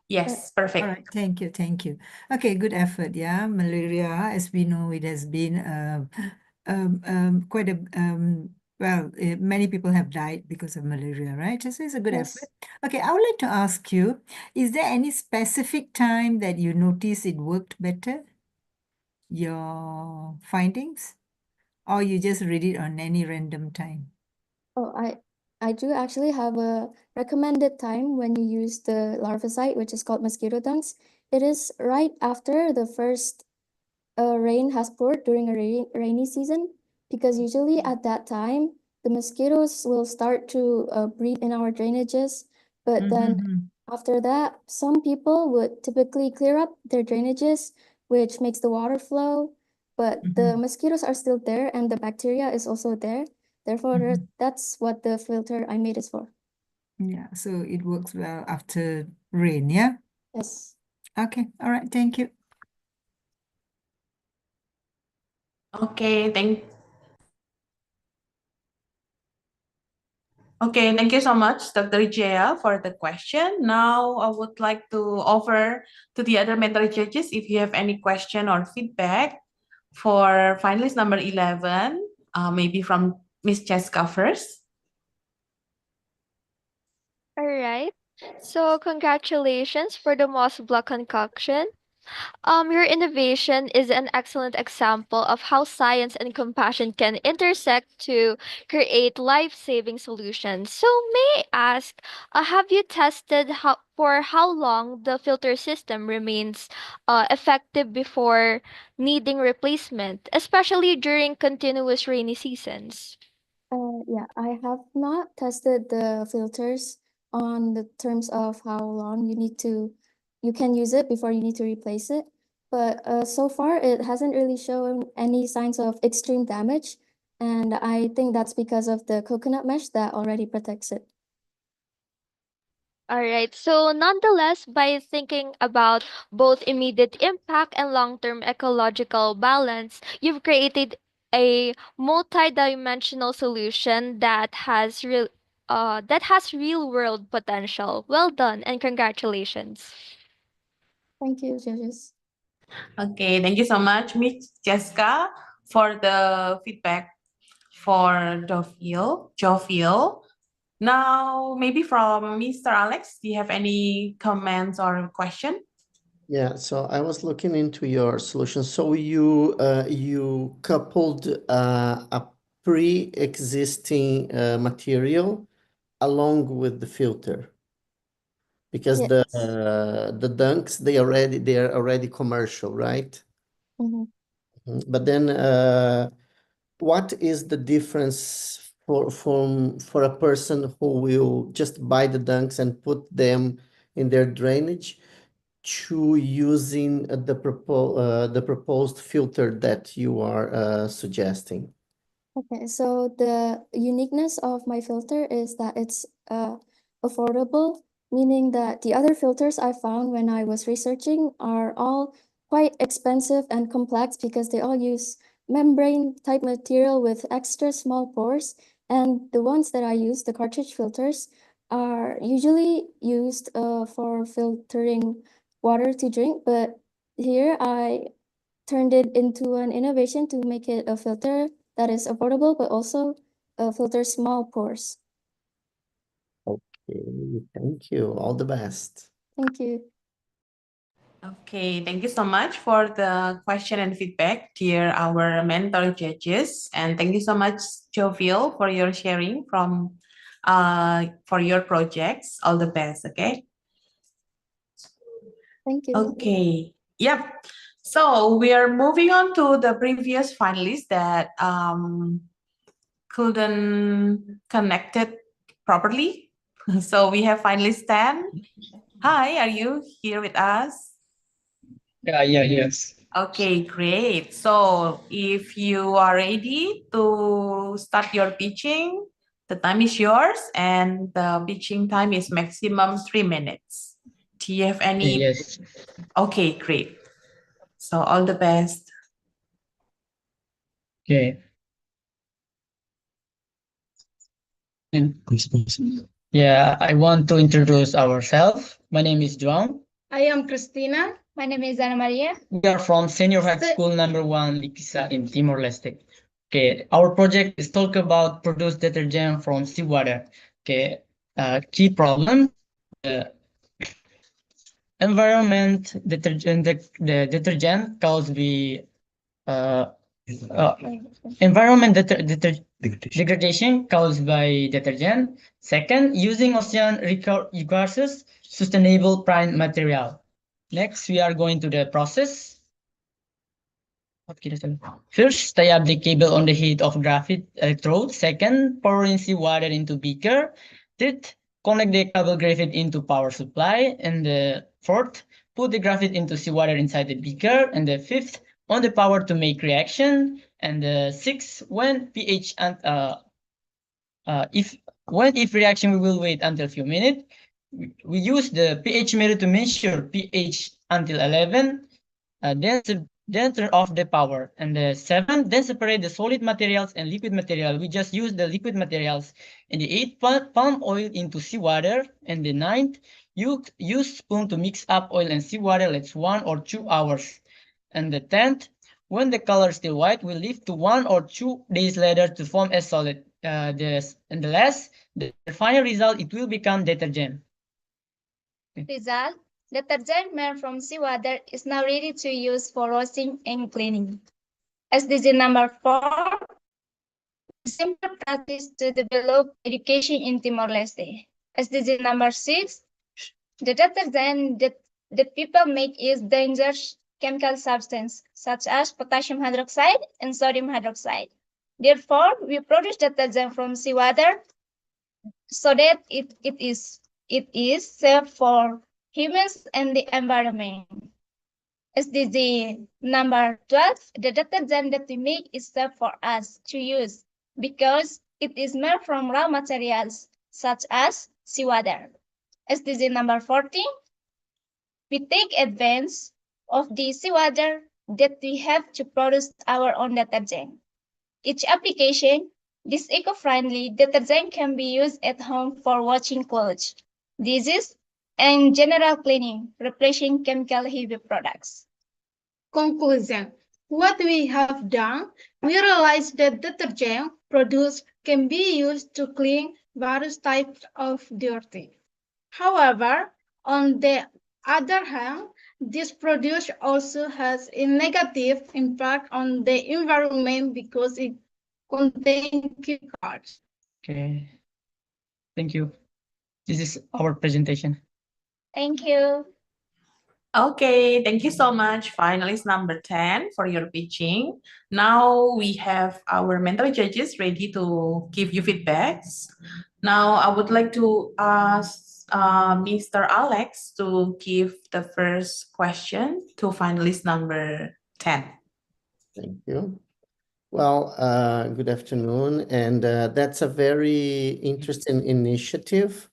Yes, perfect. All right, thank you, thank you. Okay, good effort. Yeah, malaria, as we know, it has been quite a many people have died because of malaria, right? So it's a good Yes. effort. Okay, I would like to ask you, is there any specific time that you notice it worked better? Your findings? Or you just read it on any random time? Oh, I do actually have a recommended time when you use the larvicide, which is called mosquito dunks. It is right after the first rain has poured during a rainy season, because usually at that time, the mosquitoes will start to breed in our drainages, but then after that, some people would typically clear up their drainages, which makes the water flow, but the mosquitoes are still there and the bacteria is also there. Therefore, that's what the filter I made is for. Yeah, so it works well after rain, yeah? Yes. Okay, all right, thank you. Okay, thank you so much, Dr. Jaya, for the question. Now, I would like to offer to the other mentor judges if you have any question or feedback for finalist number 11, maybe from Miss Jessica first. All right. So congratulations for the Mosqblock concoction. Your innovation is an excellent example of how science and compassion can intersect to create life-saving solutions. So may I ask, have you tested for how long the filter system remains effective before needing replacement, especially during continuous rainy seasons? Yeah, I have not tested the filters on the terms of how long you can use it before you need to replace it. But so far, it hasn't really shown any signs of extreme damage. And I think that's because of the coconut mesh that already protects it. All right. So, nonetheless, by thinking about both immediate impact and long-term ecological balance, you've created a multi-dimensional solution that has real-world potential. Well done and congratulations. Thank you, judges. Okay, thank you so much, Miss Jessica, for the feedback for Jovial. Now, maybe from Mr. Alex, do you have any comments or question? Yeah, so I was looking into your solution. So you coupled a pre-existing material along with the filter, because Yes. the dunks they are already commercial, right? But then what is the difference for a person who will just buy the dunks and put them in their drainage to using the proposed filter that you are suggesting? Okay, so the uniqueness of my filter is that it's affordable, meaning that the other filters I found when I was researching are all quite expensive and complex because they all use membrane type material with extra small pores. And the ones that I use, the cartridge filters, are usually used for filtering water to drink, but here I turned it into an innovation to make it a filter that is affordable, but also filters small pores. Okay, thank you. All the best. Thank you. Okay, thank you so much for the question and feedback, dear our mentor judges. And thank you so much, Jovial, for your sharing for your projects. All the best, okay? Thank you. Okay, yep. So we are moving on to the previous finalists that couldn't connect it properly. So we have finalist 10. Hi, are you here with us? Yeah, yes. Okay, great. So if you are ready to start your pitching, the time is yours and the pitching time is maximum 3 minutes. Do you have any? Yes. Okay, great. So all the best. Okay. Yeah, I want to introduce ourselves. My name is João. I am Christina. My name is Ana Maria. We are from Senior High School number 1, Likisa in Timor-Leste. Okay, our project is talk about produce detergent from seawater. Okay, key problem, environment detergent, the detergent caused by environment degradation caused by detergent. Second, using ocean resources, sustainable prime material. Next, we are going to the process. First, tie up the cable on the head of graphite electrode. Second, pour in seawater into beaker. Third, connect the cable graphite into power supply. And the fourth, put the graphite into seawater inside the beaker. And the fifth, on the power to make reaction. And the sixth, when pH and if reaction, we will wait until a few minutes. We use the pH meter to measure pH until 11. Then turn off the power. And the seventh, then separate the solid materials and liquid material. We just use the liquid materials. And the eighth, palm oil into seawater. And the ninth, use spoon to mix up oil and seawater. Let's 1 or 2 hours. And the 10th, when the color is still white, we leave to 1 or 2 days later to form a solid. And the last, the final result, it will become detergent. Result: detergent made from seawater is now ready to use for washing and cleaning. SDG number 4, simple practice to develop education in Timor-Leste. SDG number 6, the detergent that people make is dangerous chemical substance such as potassium hydroxide and sodium hydroxide. Therefore, we produce detergent from seawater so that it is safe for humans and the environment. SDG number 12, the detergent that we make is safe for us to use because it is made from raw materials such as seawater. SDG number 14, we take advantage of the seawater that we have to produce our own detergent. Each application, this eco-friendly detergent can be used at home for washing clothes, dishes, and general cleaning, replacing chemical-heavy products. Conclusion: what we have done, we realized that detergent produced can be used to clean various types of dirty. However, on the other hand, this produce also has a negative impact on the environment because it contains chemicals. Okay. Thank you. This is our presentation. Thank you. Okay, thank you so much, finalist number 10, for your pitching. Now we have our mental judges ready to give you feedbacks. Now I would like to ask Mr. Alex to give the first question to finalist number 10. Thank you. Well, good afternoon, and that's a very interesting initiative.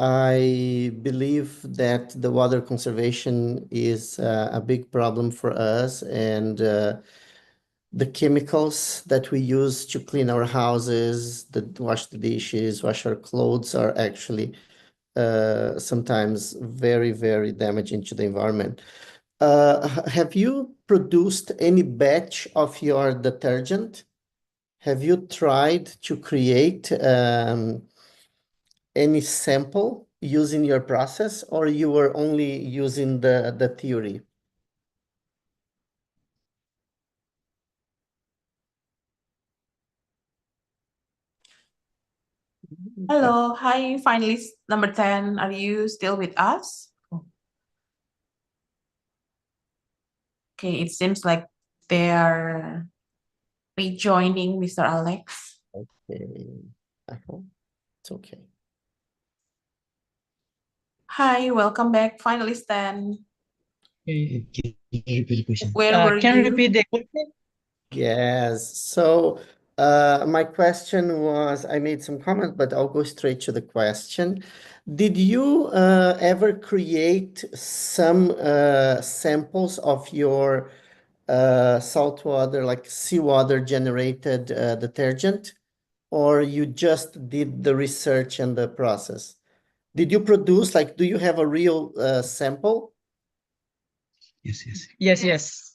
I believe that the water conservation is a big problem for us, and the chemicals that we use to clean our houses, wash the dishes, wash our clothes are actually sometimes very, very damaging to the environment. Have you produced any batch of your detergent? Have you tried to create any sample using your process, or you were only using the theory? Hello, hi, finalist number 10. Are you still with us? Okay, it seems like they are rejoining Mr. Alex. Okay, I hope it's okay. Hi, welcome back, finalist 10. Can you repeat the question? Where were Can you? you repeat the question? Yes. So my question was, I made some comment, but I'll go straight to the question. Did you ever create some samples of your saltwater, like seawater generated detergent, or you just did the research and the process? Did you produce, like, do you have a real sample? Yes.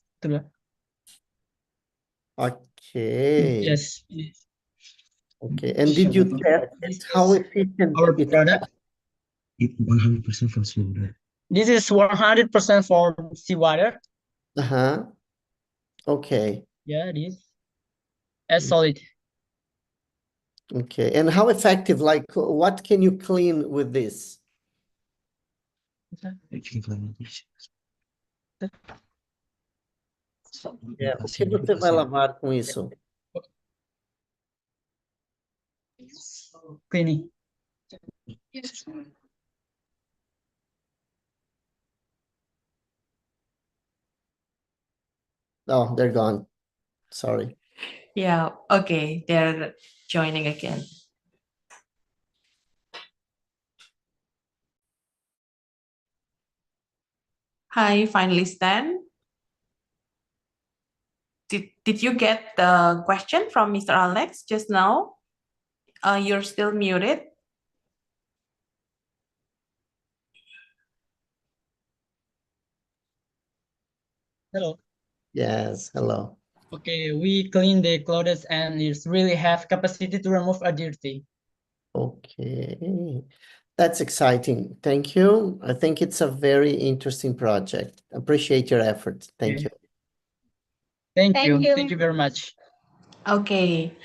Okay. Yes. Okay. And did you test it? How efficient Our it product? 100% from seawater. This is 100% from seawater. Uh-huh. Okay. Yeah, it is. As solid. Okay. And how effective, like, what can you clean with this? O que você vai lavar com isso? Cleaning. Oh, they're gone. Sorry. Yeah, okay, they're joining again. Hi, finalist Dan. Did you get the question from Mr. Alex just now? You're still muted. Hello. Yes, hello. Okay, we clean the clothes and it's really have capacity to remove a dirty. Okay. That's exciting. Thank you. I think it's a very interesting project. Appreciate your effort. Thank you. Thank Thank you. you. Thank you very much. Okay,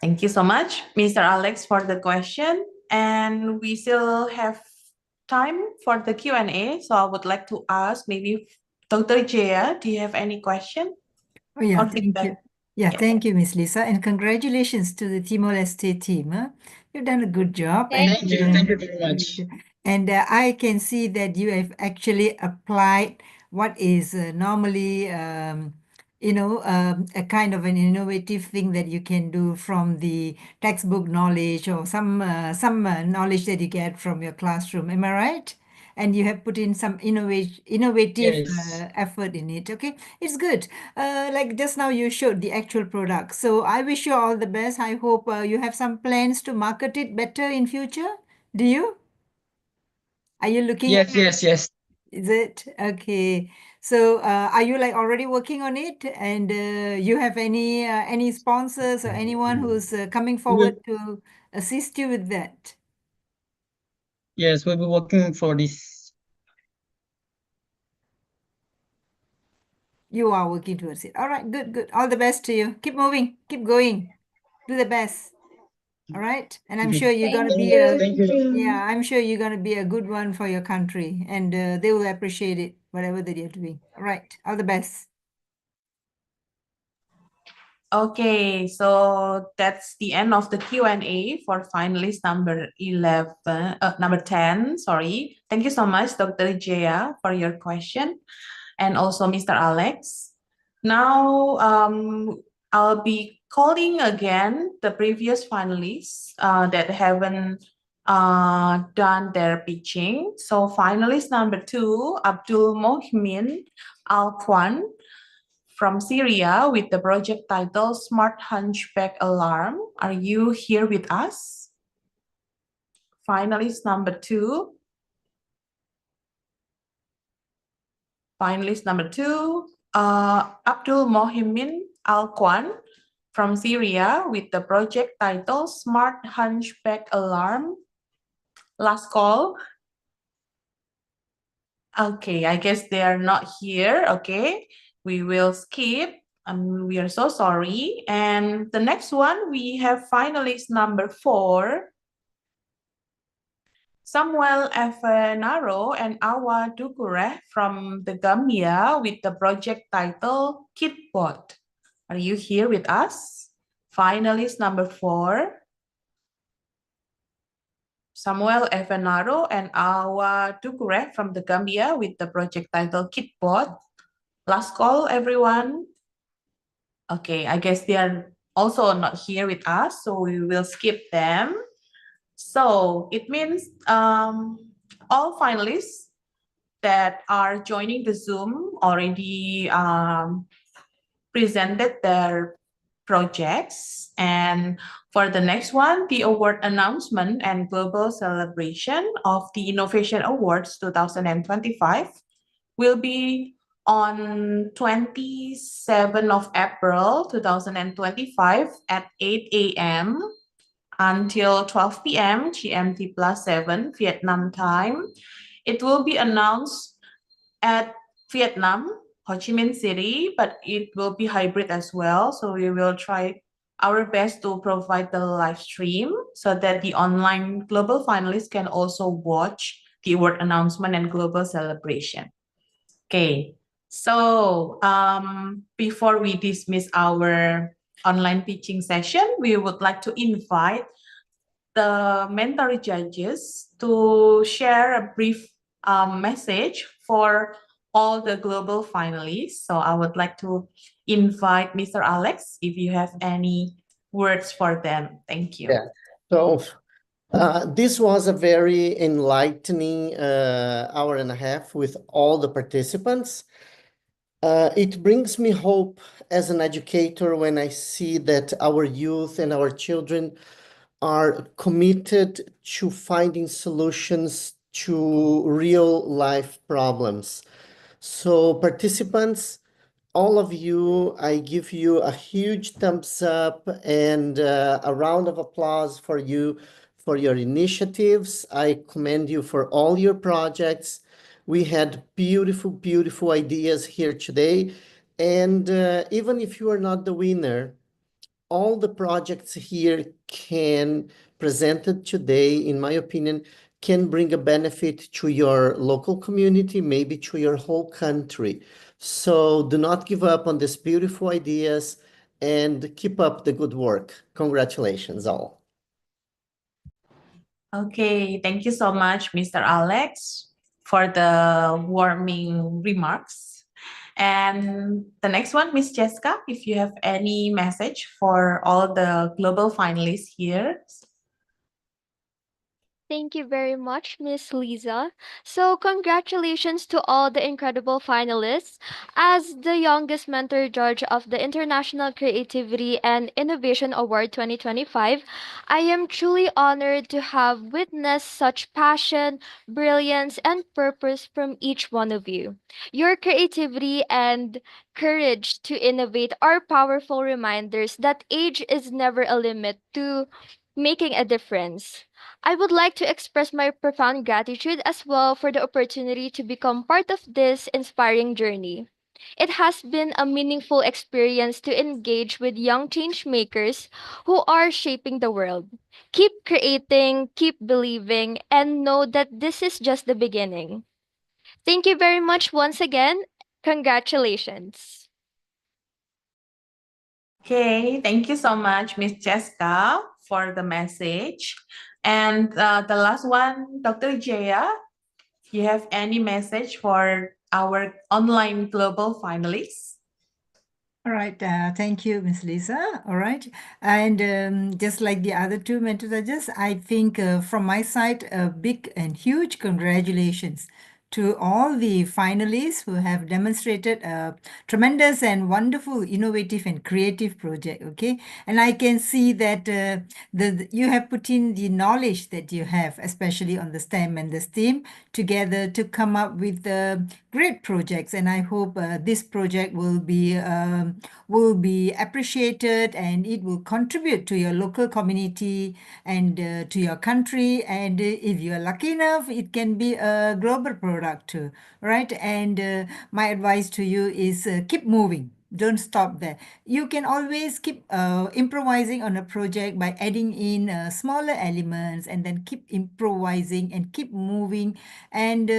thank you so much, Mr. Alex, for the question. And we still have time for the Q&A. So I would like to ask maybe Dr. Jaya, do you have any question? Oh, yeah, or thank feedback? you. Yeah, thank you, Miss Lisa, and congratulations to the Timor-Leste team. Huh? You've done a good job. Thank you. Thank you very much. And I can see that you have actually applied what is normally, a kind of an innovative thing that you can do from the textbook knowledge or some knowledge that you get from your classroom. Am I right? And you have put in some innovative Yes. effort in it. Okay, it's good. Like just now you showed the actual product. So I wish you all the best. I hope you have some plans to market it better in future. Do you? Are you looking at Yes, yes. Is it? Okay. So are you like already working on it? And you have any sponsors or anyone who's coming forward to assist you with that? Yes, we'll be working for this. You are working towards it. All right, good, good. All the best to you. Keep moving, keep going. Do the best. All right. And I'm sure you're gonna be I'm sure you're gonna be a good one for your country, and they will appreciate it, whatever that you're doing. All right. All the best. Okay, so that's the end of the Q&A for finalist number 10, sorry. Thank you so much, Dr. Jaya, for your question, and also Mr. Alex. Now, I'll be calling again the previous finalists that haven't done their pitching. So finalist number 2, Abdul Mohmin Alkwan from Syria with the project title Smart Hunchback Alarm. Are you here with us? Finalist number 2. Finalist number 2, Abdul Mohimin Alkwan from Syria with the project title Smart Hunchback Alarm. Last call. Okay, I guess they are not here. Okay, we will skip. We are so sorry. And the next one, we have finalist number 4, Samuel Evenaro and Awa Dukure from the Gambia with the project title Kitbot. Are you here with us? Finalist number 4, Samuel Evenaro and Awa Dukure from the Gambia with the project title Kitbot. Last call, everyone. Okay, I guess they are also not here with us, so we will skip them. So it means all finalists that are joining the Zoom already presented their projects. And for the next one, the award announcement and global celebration of the Innovation Awards 2025 will be on 27th of April 2025 at 8 a.m. until 12 p.m. GMT +7 Vietnam time. It will be announced at Vietnam, Ho Chi Minh City, but it will be hybrid as well. So we will try our best to provide the live stream so that the online global finalists can also watch the award announcement and global celebration. Okay, So before we dismiss our online teaching session, we would like to invite the mentor judges to share a brief message for all the global finalists. So I would like to invite Mr. Alex, if you have any words for them. Thank you. Yeah. So this was a very enlightening hour and a half with all the participants. It brings me hope as an educator when I see that our youth and our children are committed to finding solutions to real life problems. So participants, all of you, I give you a huge thumbs up and a round of applause for you for your initiatives. I commend you for all your projects. We had beautiful, beautiful ideas here today. And even if you are not the winner, all the projects here presented today, in my opinion, can bring a benefit to your local community, maybe to your whole country. So do not give up on these beautiful ideas and keep up the good work. Congratulations all. Okay, thank you so much, Mr. Alex, for the warming remarks. And the next one, Miss Jessica, if you have any message for all the global finalists here. Thank you very much, Miss Lisa. So, congratulations to all the incredible finalists. As the youngest mentor judge of the International Creativity and Innovation Award 2025, I am truly honored to have witnessed such passion, brilliance, and purpose from each one of you. Your creativity and courage to innovate are powerful reminders that age is never a limit to making a difference. I would like to express my profound gratitude as well for the opportunity to become part of this inspiring journey. It has been a meaningful experience to engage with young change makers who are shaping the world. Keep creating, keep believing, and know that this is just the beginning. Thank you very much once again. Congratulations. Okay, thank you so much, Miss Jessica, for the message. And the last one, Dr. Jaya, you have any message for our online global finalists? All right, thank you, Miss Lisa. All right, and just like the other two mentor judges, I think from my side, a big and huge congratulations to all the finalists who have demonstrated a tremendous and wonderful, innovative and creative project. Okay, and I can see that you have put in the knowledge that you have, especially on the STEM and the STEAM, together to come up with great projects. And I hope this project will be appreciated and it will contribute to your local community and to your country. And if you're lucky enough, it can be a global product too, right? And my advice to you is keep moving. Don't stop there. You can always keep improvising on a project by adding in smaller elements and then keep improvising and keep moving. And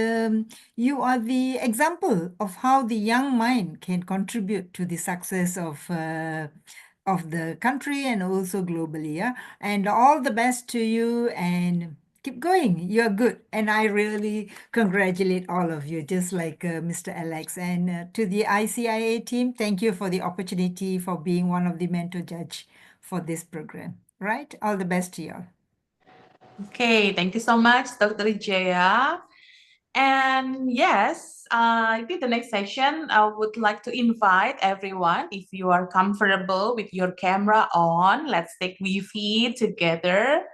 you are the example of how the young mind can contribute to the success of the country and also globally. Yeah, and all the best to you and keep going. You're good. And I really congratulate all of you, just like Mr. Alex. And to the ICIA team, thank you for the opportunity for being one of the mentor judge for this program. Right? All the best to you all. Okay, thank you so much, Dr. Jaya. And yes, I think the next session, I would like to invite everyone, if you are comfortable with your camera on, let's take Wi-Fi together.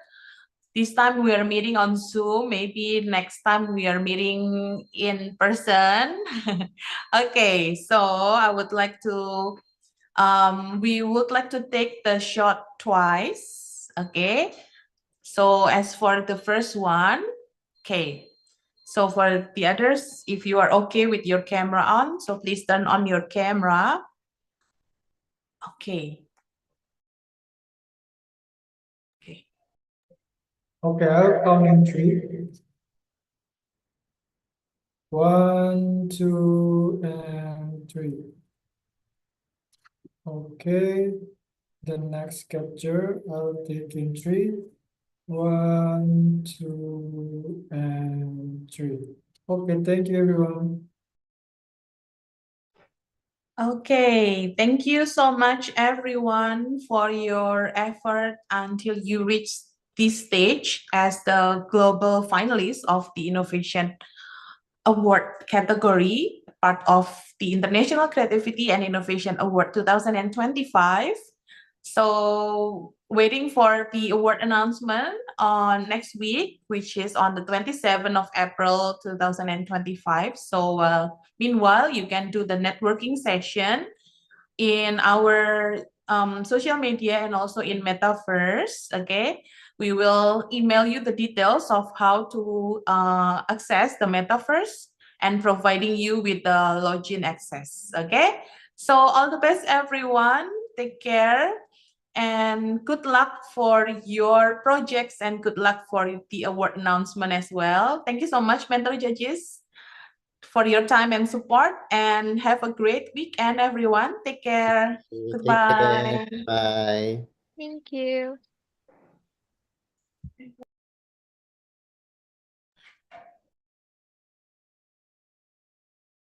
This time we are meeting on Zoom. Maybe next time we are meeting in person. Okay, so I would like to, we would like to take the shot twice. Okay, so as for the first one, okay. So for the others, if you are okay with your camera on, so please turn on your camera. Okay. Okay. Okay, I'll count in 3. 1, 2, and 3. Okay, the next capture I'll take in 3. 1, 2, and 3. Okay, thank you, everyone. Okay, thank you so much, everyone, for your effort until you reach this stage as the global finalist of the Innovation Award category, part of the International Creativity and Innovation Award 2025. So waiting for the award announcement on next week, which is on the 27th of April 2025. So meanwhile, you can do the networking session in our social media and also in Metaverse, okay? We will email you the details of how to access the Metaverse and providing you with the login access, okay? So all the best, everyone. Take care and good luck for your projects and good luck for the award announcement as well. Thank you so much, mentor judges, for your time and support, and have a great weekend, everyone. Take care. Take care. Goodbye. Bye. Thank you.